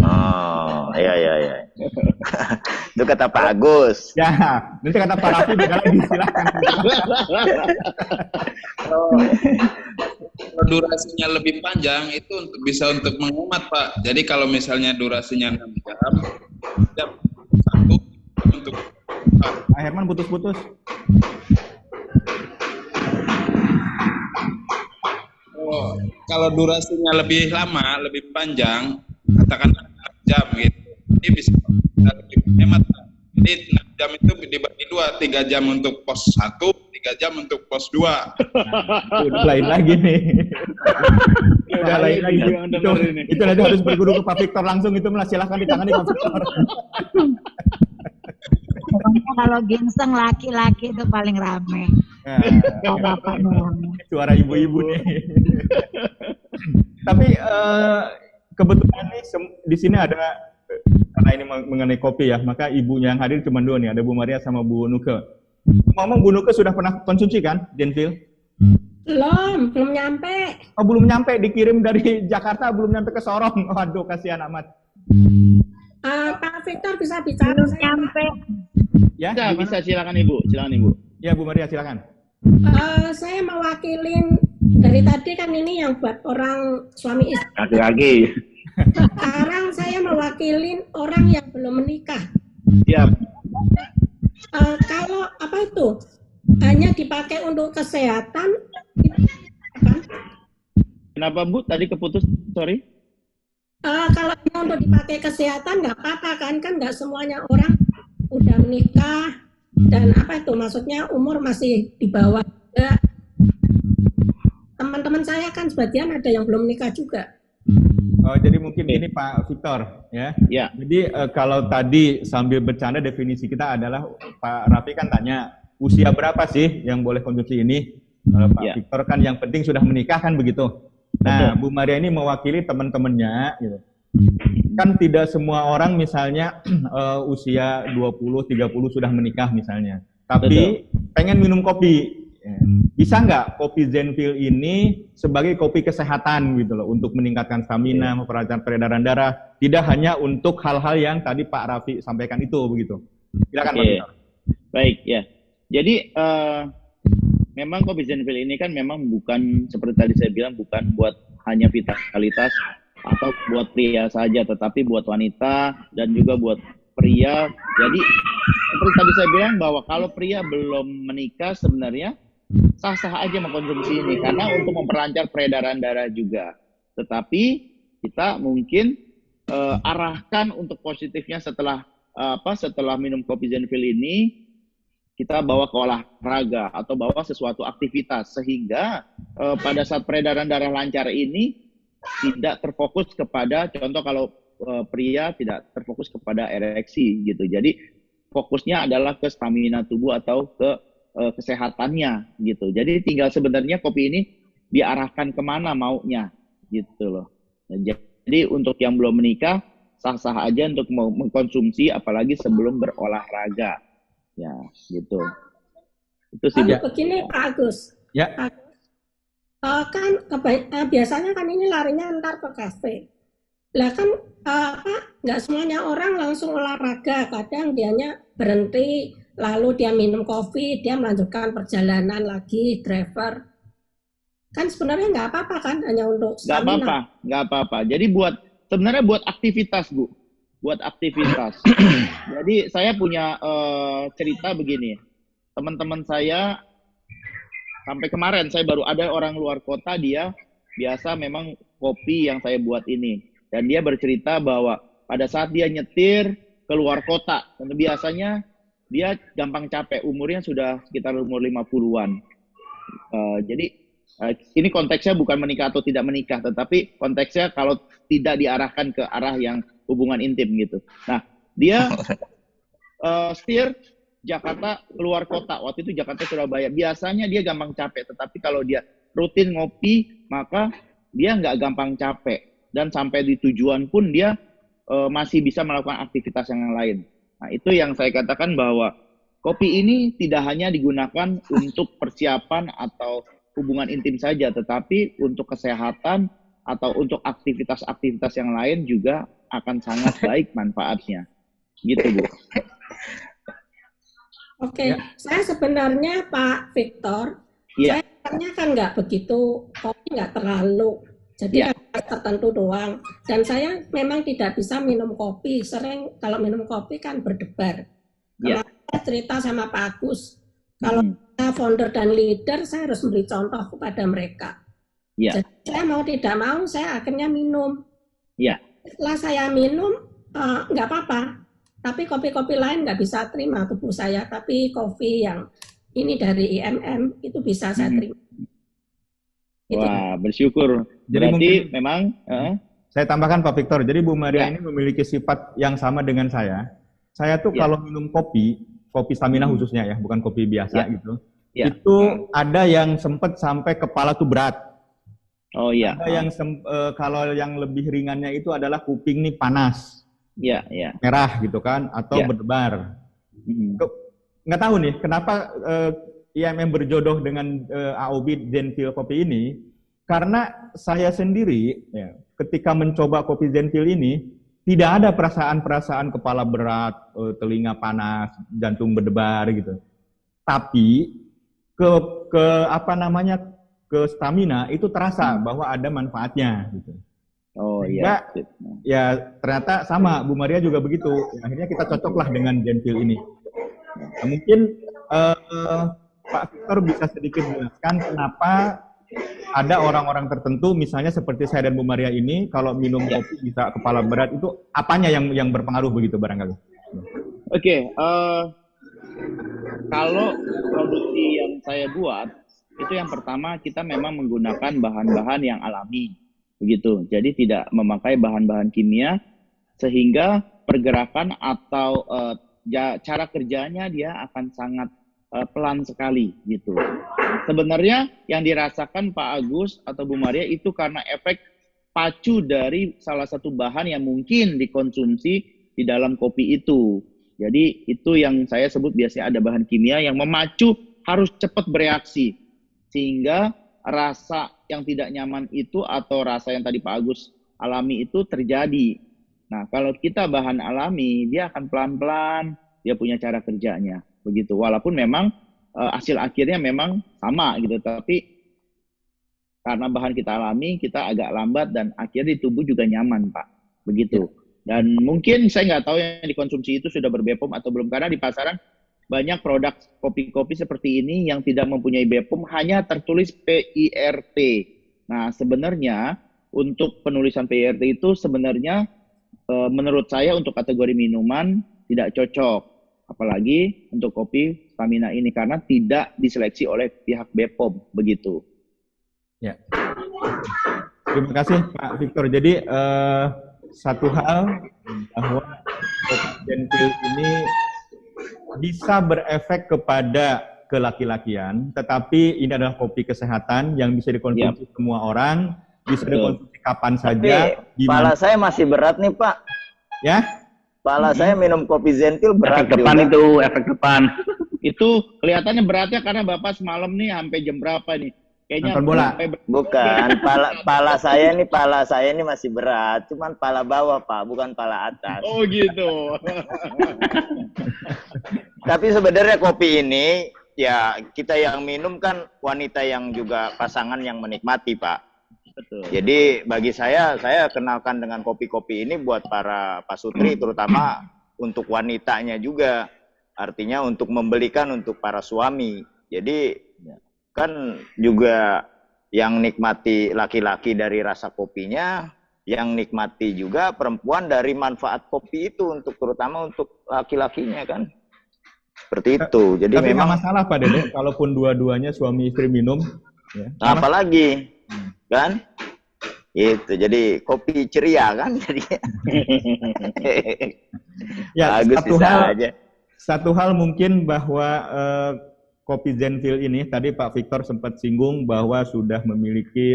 Speaker 4: Oh, iya. Itu kata Pak Agus.
Speaker 1: Ya, nanti kata Pak Raffi beda lagi, silakan.
Speaker 5: Kalau durasinya lebih panjang itu bisa untuk menghemat Pak. Jadi kalau misalnya durasinya 6 jam satu untuk
Speaker 1: Pak Herman putus-putus.
Speaker 5: Kalau durasinya lebih lama, lebih panjang, katakan 6 jam gitu, ini bisa lebih hemat. Jadi 6 jam itu dibagi 2, 3 jam untuk pos 1, 3 jam untuk pos 2.
Speaker 1: Nah, udah lain lagi nih. Udah lain lagi. Itu nanti harus berguru ke Pak Victor langsung, itu malah silahkan ditangani Pak Victor.
Speaker 9: Pokoknya kalau ginseng laki-laki itu paling rame.
Speaker 1: Suara ibu-ibu nih. Tapi kebetulan nih di sini ada, karena ini mengenai kopi ya, maka ibunya yang hadir cuma 2 nih, ada Bu Maria sama Bu Nuke. Ngomong Bu Nuke sudah pernah konsumsi kan Zenfil?
Speaker 3: Belum nyampe.
Speaker 1: Oh, belum nyampe, dikirim dari Jakarta, belum nyampe ke Sorong. Waduh, kasihan amat.
Speaker 3: Pak Victor bisa bicara.
Speaker 9: Belum nyampe.
Speaker 1: Ya,
Speaker 2: bisa silakan Ibu.
Speaker 1: Ya Bu Maria, silakan.
Speaker 3: Saya mewakilin dari tadi kan ini yang buat orang suami istri.
Speaker 2: Laki-laki.
Speaker 3: Sekarang saya mewakilin orang yang belum menikah.
Speaker 2: Siap.
Speaker 3: Kalau apa itu hanya dipakai untuk kesehatan,
Speaker 2: Kenapa Bu? Tadi keputus, sorry.
Speaker 3: kalau untuk dipakai kesehatan nggak apa-apa kan nggak semuanya orang udah menikah dan apa itu maksudnya umur masih di bawah. Teman-teman saya kan sebagian ada yang belum menikah juga.
Speaker 1: Jadi mungkin ini Pak Victor ya.
Speaker 2: Ya.
Speaker 1: Jadi kalau tadi sambil bercanda definisi kita adalah Pak Raffi kan tanya usia berapa sih yang boleh konsumsi ini? Pak Victor kan yang penting sudah menikah kan begitu. Nah, Bu Maria ini mewakili teman-temannya gitu. Kan tidak semua orang misalnya usia 20, 30 sudah menikah misalnya. Tapi pengen minum kopi. Bisa nggak kopi Zenfil ini sebagai kopi kesehatan gitu loh, untuk meningkatkan stamina, memperlancar peredaran darah, tidak hanya untuk hal-hal yang tadi Pak Raffi sampaikan itu begitu. Silakan Pak Victor.
Speaker 2: Baik ya. Jadi memang kopi Zenfil ini kan memang bukan seperti tadi saya bilang, bukan buat hanya vitalitas atau buat pria saja, tetapi buat wanita dan juga buat pria. Jadi seperti tadi saya bilang bahwa kalau pria belum menikah sebenarnya sah-sah aja mengkonsumsi ini karena untuk memperlancar peredaran darah juga. Tetapi kita mungkin arahkan untuk positifnya setelah minum kopi Zenfil ini, kita bawa ke olahraga atau bawa sesuatu aktivitas sehingga pada saat peredaran darah lancar ini tidak terfokus kepada, contoh kalau pria tidak terfokus kepada ereksi gitu. Jadi fokusnya adalah ke stamina tubuh atau ke kesehatannya gitu. Jadi tinggal sebenarnya kopi ini diarahkan kemana maunya gitu loh. Nah, jadi untuk yang belum menikah sah-sah aja untuk mengkonsumsi, apalagi sebelum berolahraga ya gitu. Itu sih.
Speaker 10: Begini Pak Agus.
Speaker 1: Ya.
Speaker 10: Kan biasanya kan ini larinya ntar ke kafe. Lah kan nggak semuanya orang langsung olahraga, kadang dianya berhenti lalu dia minum kopi, dia melanjutkan perjalanan lagi, driver. Kan sebenarnya nggak apa-apa kan, hanya untuk stamina.
Speaker 2: Nggak apa-apa. Jadi sebenarnya buat aktivitas, Bu. Buat aktivitas. Jadi saya punya cerita begini. Teman-teman saya, sampai kemarin saya baru ada orang luar kota, dia biasa memang kopi yang saya buat ini. Dan dia bercerita bahwa pada saat dia nyetir ke luar kota, dan biasanya dia gampang capek, umurnya sudah sekitar umur 50-an. Jadi ini konteksnya bukan menikah atau tidak menikah, tetapi konteksnya kalau tidak diarahkan ke arah yang hubungan intim gitu. Nah, dia setir Jakarta keluar kota, waktu itu Jakarta Surabaya. Biasanya dia gampang capek, tetapi kalau dia rutin ngopi, maka dia nggak gampang capek. Dan sampai di tujuan pun dia masih bisa melakukan aktivitas yang lain. Nah, itu yang saya katakan bahwa kopi ini tidak hanya digunakan untuk persiapan atau hubungan intim saja, tetapi untuk kesehatan atau untuk aktivitas-aktivitas yang lain juga akan sangat baik manfaatnya. Gitu, Bu.
Speaker 10: Oke, saya sebenarnya Pak Victor, saya kan nggak begitu, kopi nggak terlalu. Jadi tertentu doang. Dan saya memang tidak bisa minum kopi. Sering kalau minum kopi kan berdebar. Kalau saya cerita sama Pak Agus, kalau saya founder dan leader, saya harus memberi contoh kepada mereka. Jadi saya mau tidak mau, saya akhirnya minum. Setelah saya minum, nggak apa-apa. Tapi kopi-kopi lain nggak bisa terima tubuh saya. Tapi kopi yang ini dari IMM, itu bisa saya terima.
Speaker 2: Wah, bersyukur.
Speaker 1: Jadi
Speaker 2: berarti
Speaker 1: mungkin
Speaker 2: memang
Speaker 1: saya tambahkan Pak Victor. Jadi Bu Maria ini memiliki sifat yang sama dengan saya. Saya tuh kalau minum kopi stamina khususnya ya, bukan kopi biasa gitu. Itu ada yang sempat sampai kepala tuh berat.
Speaker 2: Oh iya.
Speaker 1: Ada yang kalau yang lebih ringannya itu adalah kuping nih panas. Merah gitu kan, atau berdebar. Nggak tahu nih kenapa IMM berjodoh dengan AOB Zenfil kopi ini, karena saya sendiri ketika mencoba kopi Zenfil ini tidak ada perasaan-perasaan kepala berat, telinga panas, jantung berdebar gitu. Tapi ke stamina itu terasa bahwa ada manfaatnya gitu.
Speaker 2: Oh
Speaker 1: iya. Ya ternyata sama Bu Maria juga begitu. Akhirnya kita cocoklah dengan Zenfil ini. Nah, mungkin Pak Victor bisa sedikit menjelaskan kenapa ada orang-orang tertentu, misalnya seperti saya dan Bu Maria ini, kalau minum kopi bisa kepala berat, itu apanya yang berpengaruh begitu barangkali?
Speaker 2: Oke, kalau produksi yang saya buat, itu yang pertama kita memang menggunakan bahan-bahan yang alami. begitu. Jadi tidak memakai bahan-bahan kimia sehingga pergerakan atau cara kerjanya dia akan sangat pelan sekali gitu. Sebenarnya yang dirasakan Pak Agus atau Bu Maria itu karena efek pacu dari salah satu bahan yang mungkin dikonsumsi di dalam kopi itu. Jadi itu yang saya sebut biasanya ada bahan kimia yang memacu harus cepat bereaksi. Sehingga rasa yang tidak nyaman itu atau rasa yang tadi Pak Agus alami itu terjadi. Nah, kalau kita bahan alami, dia akan pelan-pelan, dia punya cara kerjanya. Begitu. Walaupun memang hasil akhirnya memang sama gitu, tapi karena bahan kita alami, kita agak lambat dan akhirnya di tubuh juga nyaman, Pak. Begitu. Dan mungkin saya nggak tahu yang dikonsumsi itu sudah ber-BPOM atau belum, karena di pasaran banyak produk kopi-kopi seperti ini yang tidak mempunyai BPOM, hanya tertulis PIRT. Nah, sebenarnya untuk penulisan PIRT itu sebenarnya menurut saya untuk kategori minuman tidak cocok. Apalagi untuk kopi Stamina ini karena tidak diseleksi oleh pihak BPOM, begitu.
Speaker 1: Ya. Terima kasih Pak Victor. Jadi satu hal bahwa kopi Zenfil ini bisa berefek kepada kelaki-lakian, tetapi ini adalah kopi kesehatan yang bisa dikonsumsi semua orang, bisa dikonsumsi kapan saja.
Speaker 4: Tapi kepala saya masih berat nih Pak.
Speaker 1: Ya?
Speaker 4: Kepala saya minum kopi Zenfil berat
Speaker 2: efek depan
Speaker 4: juga.
Speaker 2: Itu efek depan. Itu kelihatannya beratnya karena Bapak semalam nih sampai jam berapa nih? Kayaknya
Speaker 1: nonton bola.
Speaker 4: Bukan, pala saya ini masih berat, cuman pala bawah Pak, bukan pala atas.
Speaker 2: Oh gitu.
Speaker 4: Tapi sebenarnya kopi ini ya kita yang minum kan wanita yang juga pasangan yang menikmati Pak.
Speaker 2: Betul.
Speaker 4: Jadi bagi saya kenalkan dengan kopi-kopi ini buat para pasutri, terutama untuk wanitanya juga. Artinya untuk membelikan untuk para suami. Jadi kan juga yang nikmati laki-laki dari rasa kopinya, yang nikmati juga perempuan dari manfaat kopi itu untuk terutama untuk laki-lakinya kan. Seperti itu. Jadi
Speaker 1: tapi
Speaker 4: memang
Speaker 1: masalah Pak Dede, kalaupun dua-duanya suami istri minum, ya.
Speaker 4: Nah, apalagi kan? Itu jadi kopi ceria kan jadi.
Speaker 1: Ya,
Speaker 4: bagus
Speaker 1: satu hal mungkin bahwa kopi Zenfil ini tadi Pak Victor sempat singgung bahwa sudah memiliki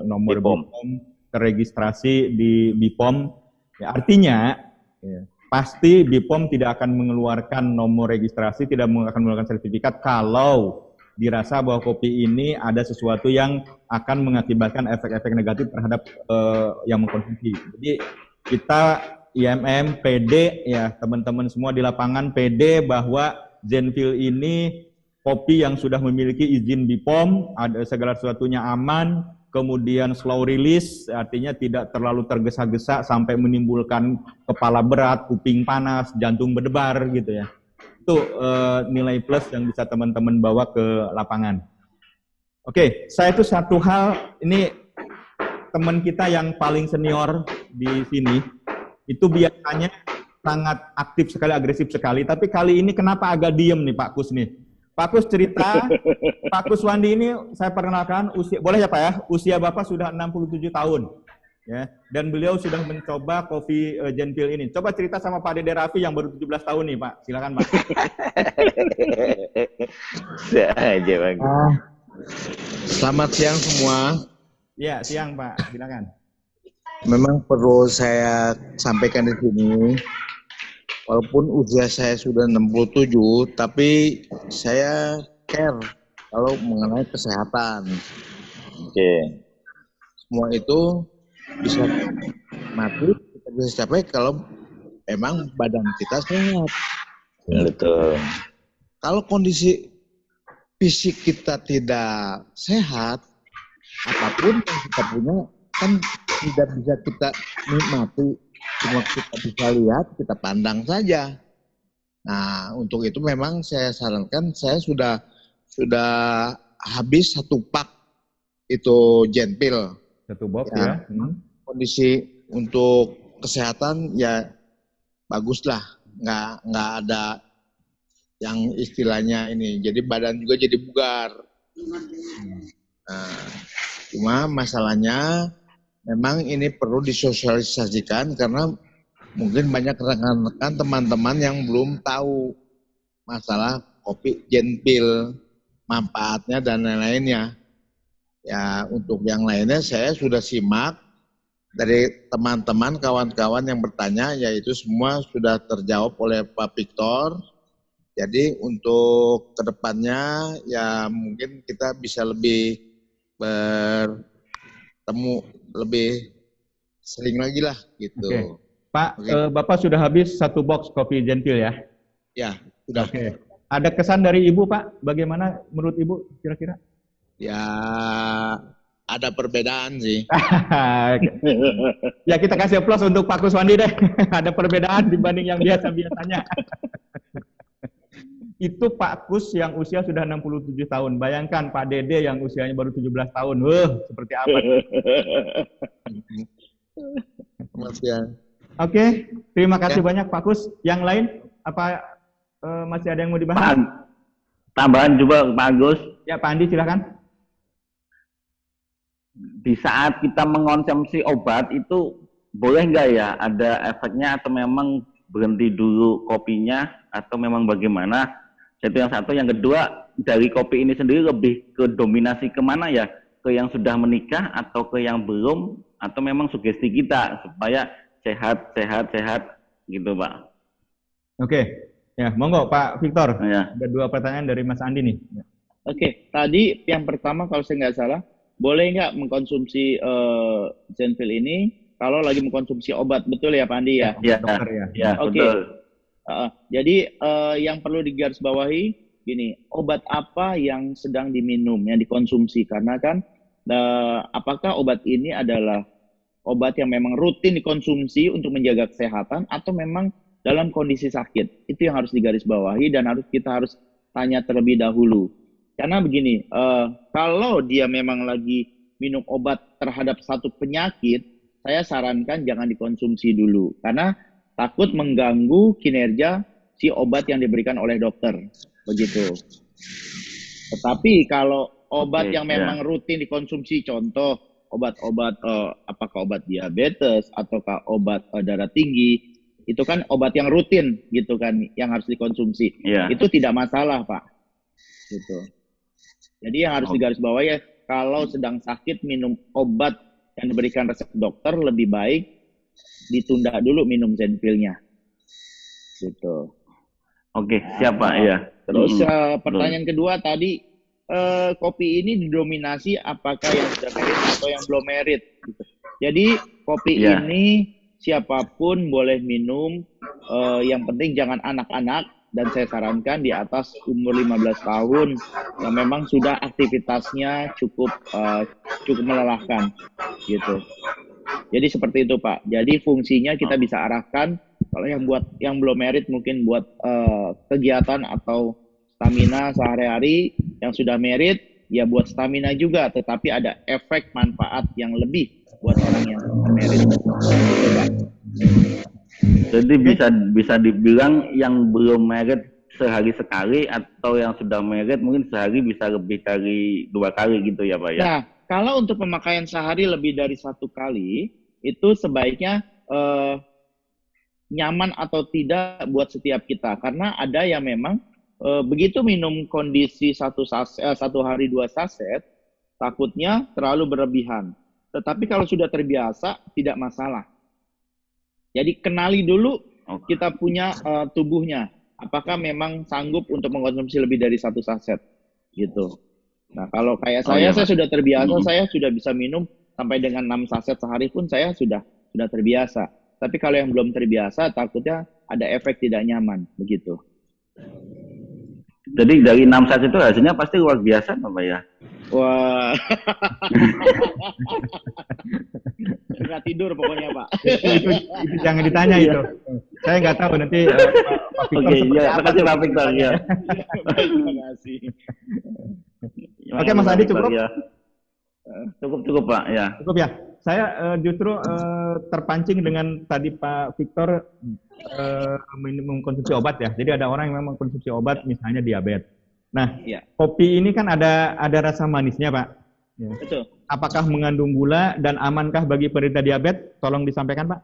Speaker 1: nomor BPOM terregistrasi di BPOM. Ya, artinya pasti BPOM tidak akan mengeluarkan nomor registrasi, tidak akan mengeluarkan sertifikat kalau dirasa bahwa kopi ini ada sesuatu yang akan mengakibatkan efek-efek negatif terhadap yang mengkonsumsi. Jadi kita IMM PD ya teman-teman semua di lapangan PD bahwa Zenfil ini kopi yang sudah memiliki izin BPOM, ada segala sesuatunya aman, kemudian slow release, artinya tidak terlalu tergesa-gesa sampai menimbulkan kepala berat, kuping panas, jantung berdebar gitu ya. Itu nilai plus yang bisa teman-teman bawa ke lapangan. Oke, saya itu satu hal, ini teman kita yang paling senior di sini, itu biasanya sangat aktif sekali, agresif sekali, tapi kali ini kenapa agak diem nih Pak Kus nih? Pak Kus cerita, Pak Kus Wandi ini saya perkenalkan, usia, boleh ya Pak ya, usia Bapak sudah 67 tahun. Ya, dan beliau sudah mencoba kopi Zenfil ini. Coba cerita sama Pak Dede Raffi yang baru 17 tahun nih Pak, silakan Pak.
Speaker 11: Selamat siang semua.
Speaker 1: Ya, siang Pak, silakan.
Speaker 11: Memang perlu saya sampaikan di sini, walaupun usia saya sudah 67, tapi saya care kalau mengenai kesehatan.
Speaker 4: Oke.
Speaker 11: Semua itu bisa mati, kita bisa capai kalau memang badan kita sehat.
Speaker 4: Betul.
Speaker 11: Kalau kondisi fisik kita tidak sehat, apapun yang kita punya kan tidak bisa kita nikmati, cuma kita bisa lihat, kita pandang saja. Nah, untuk itu memang saya sarankan, saya sudah habis 1 pak itu Zenfil.
Speaker 1: 1 box
Speaker 11: ya. Kondisi untuk kesehatan ya bagus lah, nggak ada yang istilahnya ini, jadi badan juga jadi bugar. Nah, cuma masalahnya memang ini perlu disosialisasikan karena mungkin banyak rekan-rekan teman-teman yang belum tahu masalah kopi Genpil, manfaatnya dan lain-lainnya. Ya, untuk yang lainnya saya sudah simak dari teman-teman, kawan-kawan yang bertanya, yaitu semua sudah terjawab oleh Pak Victor. Jadi untuk kedepannya ya mungkin kita bisa lebih bertemu lebih sering lagi lah gitu.
Speaker 1: Oke. Pak, Bapak sudah habis 1 box kopi Genpil ya?
Speaker 11: Ya, sudah.
Speaker 1: Oke. Ada kesan dari Ibu, Pak? Bagaimana menurut Ibu kira-kira?
Speaker 11: Ya, ada perbedaan sih.
Speaker 1: Ya kita kasih aplaus untuk Pak Kuswandi deh. Ada perbedaan dibanding yang biasa-biasanya. Itu Pak Kus yang usia sudah 67 tahun. Bayangkan Pak Dede yang usianya baru 17 tahun. Seperti apa? Oke, terima kasih banyak Pak Kus. Yang lain, apa masih ada yang mau dibahas?
Speaker 8: Tambahan juga Pak Agus.
Speaker 1: Ya Pak Andi silakan.
Speaker 8: Di saat kita mengonsumsi obat itu boleh nggak ya ada efeknya atau memang berhenti dulu kopinya atau memang bagaimana? Itu yang satu. Yang kedua, dari kopi ini sendiri lebih ke dominasi kemana ya? Ke yang sudah menikah atau ke yang belum? Atau memang sugesti kita supaya sehat gitu Pak?
Speaker 1: Oke, ya monggo Pak Victor.
Speaker 8: Ya.
Speaker 1: Ada 2 pertanyaan dari Mas Andi nih.
Speaker 2: Oke, tadi yang pertama kalau saya nggak salah, boleh nggak mengkonsumsi Zenfil ini kalau lagi mengkonsumsi obat, betul ya Pak Andi ya?
Speaker 8: Iya, ya,
Speaker 2: Oke.
Speaker 8: betul.
Speaker 2: Jadi yang perlu digarisbawahi gini, obat apa yang sedang diminum, yang dikonsumsi? Karena kan apakah obat ini adalah obat yang memang rutin dikonsumsi untuk menjaga kesehatan atau memang dalam kondisi sakit? Itu yang harus digarisbawahi dan kita harus tanya terlebih dahulu. Karena begini, kalau dia memang lagi minum obat terhadap satu penyakit, saya sarankan jangan dikonsumsi dulu. Karena takut mengganggu kinerja si obat yang diberikan oleh dokter. Begitu. Tetapi kalau obat yang memang rutin dikonsumsi, contoh obat-obat, apakah obat diabetes, ataukah obat darah tinggi, itu kan obat yang rutin gitu kan, yang harus dikonsumsi. Itu tidak masalah Pak. Gitu. Jadi yang harus digarisbawahi ya, kalau sedang sakit minum obat yang diberikan resep dokter, lebih baik ditunda dulu minum Zenfilnya. Gitu.
Speaker 8: Oke, siap Pak ya.
Speaker 2: Terus pertanyaan kedua tadi, kopi ini didominasi apakah yang sudah merit atau yang belum merit? Gitu. Jadi kopi ini siapapun boleh minum, yang penting jangan anak-anak. Dan saya sarankan di atas umur 15 tahun yang memang sudah aktivitasnya cukup melelahkan gitu. Jadi seperti itu Pak. Jadi fungsinya kita bisa arahkan, kalau yang belum merit mungkin buat kegiatan atau stamina sehari-hari, yang sudah merit ya buat stamina juga, tetapi ada efek manfaat yang lebih buat orang yang merit. Gitu, Pak.
Speaker 8: Jadi bisa dibilang yang belum merit sehari sekali atau yang sudah merit mungkin sehari bisa lebih dari 2 kali gitu ya Pak ya?
Speaker 2: Nah, kalau untuk pemakaian sehari lebih dari 1 kali, itu sebaiknya nyaman atau tidak buat setiap kita. Karena ada yang memang begitu minum kondisi 1 hari 2 saset, takutnya terlalu berlebihan. Tetapi kalau sudah terbiasa, tidak masalah. Jadi kenali dulu kita punya tubuhnya, apakah memang sanggup untuk mengkonsumsi lebih dari 1 saset, gitu. Nah kalau kayak saya sudah terbiasa, saya sudah bisa minum sampai dengan 6 saset sehari pun saya sudah terbiasa. Tapi kalau yang belum terbiasa, takutnya ada efek tidak nyaman, begitu.
Speaker 8: Jadi dari 6 saset itu hasilnya pasti luar biasa Pak ya?
Speaker 2: Wah. Nggak tidur pokoknya Pak.
Speaker 1: itu jangan ditanya itu. Saya nggak tahu nanti Pak Victor.
Speaker 8: Terima kasih Pak Victor ya.
Speaker 2: Terima kasih.
Speaker 1: Oke Mas Adi cukup?
Speaker 8: Ya. Cukup Pak ya.
Speaker 1: Cukup ya. Saya justru terpancing dengan tadi Pak Victor mengkonsumsi obat ya. Jadi ada orang yang memang konsumsi obat misalnya diabetes. Nah, kopi ini kan ada rasa manisnya Pak. Ya.
Speaker 2: Betul.
Speaker 1: Apakah mengandung gula dan amankah bagi penderita diabetes? Tolong disampaikan, Pak.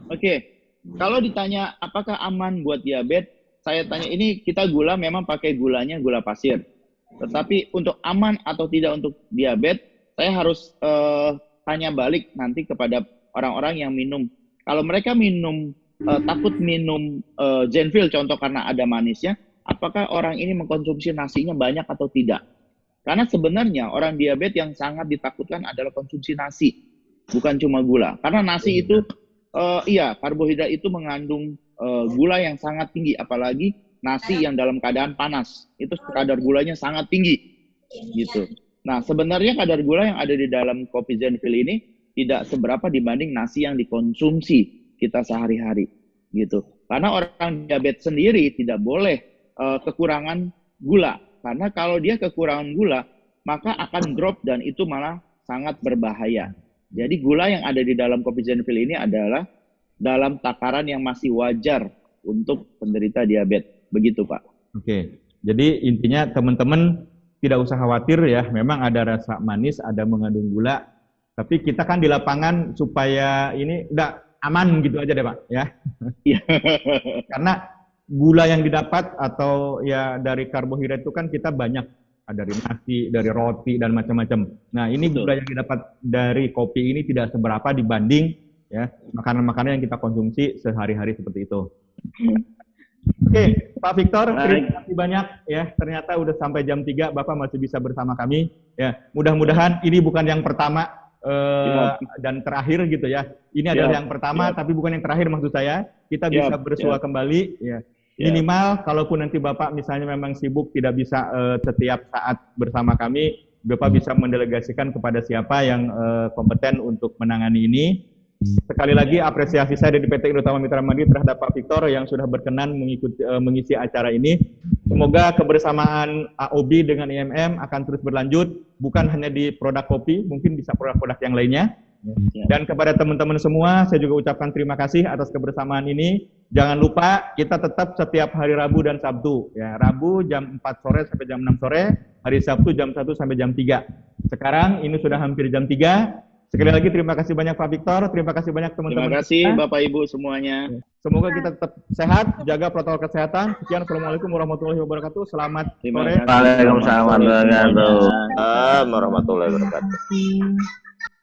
Speaker 2: Oke. Kalau ditanya apakah aman buat diabetes, saya tanya ini kita gula memang pakai gulanya gula pasir. Tetapi untuk aman atau tidak untuk diabetes, saya harus tanya balik nanti kepada orang-orang yang minum. Kalau mereka minum takut minum Zenfil contoh karena ada manisnya, apakah orang ini mengkonsumsi nasinya banyak atau tidak? Karena sebenarnya orang diabetes yang sangat ditakutkan adalah konsumsi nasi, bukan cuma gula. Karena nasi itu, karbohidrat itu mengandung gula yang sangat tinggi, apalagi nasi yang dalam keadaan panas, itu kadar gulanya sangat tinggi, gitu. Nah, sebenarnya kadar gula yang ada di dalam kopi Zenfil ini tidak seberapa dibanding nasi yang dikonsumsi kita sehari-hari, gitu. Karena orang diabetes sendiri tidak boleh kekurangan gula. Karena kalau dia kekurangan gula, maka akan drop dan itu malah sangat berbahaya. Jadi gula yang ada di dalam kopi Zenfil ini adalah dalam takaran yang masih wajar untuk penderita diabetes. Begitu, Pak.
Speaker 1: Oke. Jadi intinya teman-teman tidak usah khawatir ya. Memang ada rasa manis, ada mengandung gula. Tapi kita kan di lapangan supaya ini udah aman gitu aja deh, Pak. Ya. Karena gula yang didapat atau ya dari karbohidrat itu kan kita banyak, dari nasi, dari roti dan macam-macam. Nah, ini gula yang didapat dari kopi ini tidak seberapa dibanding ya makanan-makanan yang kita konsumsi sehari-hari seperti itu. Oke, Pak Victor, terima kasih banyak ya. Ternyata udah sampai jam 3 Bapak masih bisa bersama kami ya. Mudah-mudahan ini bukan yang pertama dan terakhir gitu ya. Ini adalah yang pertama tapi bukan yang terakhir maksud saya. Kita bisa bersua kembali ya. Minimal kalaupun nanti Bapak misalnya memang sibuk tidak bisa setiap saat bersama kami, Bapak bisa mendelegasikan kepada siapa yang kompeten untuk menangani ini. Sekali lagi apresiasi saya dari PT Indotama Mitra Mandiri terhadap Pak Victor yang sudah berkenan mengisi acara ini. Semoga kebersamaan AOB dengan IMM akan terus berlanjut, bukan hanya di produk kopi, mungkin bisa produk-produk yang lainnya. Dan kepada teman-teman semua, saya juga ucapkan terima kasih atas kebersamaan ini. Jangan lupa kita tetap setiap hari Rabu dan Sabtu. Ya, Rabu jam 4 sore sampai jam 6 sore, hari Sabtu jam 1 sampai jam 3. Sekarang ini sudah hampir jam 3. Sekali lagi terima kasih banyak Pak Victor, terima kasih banyak teman-teman.
Speaker 2: Terima kasih Bapak Ibu semuanya.
Speaker 1: Semoga kita tetap sehat, jaga protokol kesehatan. Sekian, Assalamualaikum warahmatullahi wabarakatuh. Selamat sore.
Speaker 4: Waalaikumsalam warahmatullahi wabarakatuh.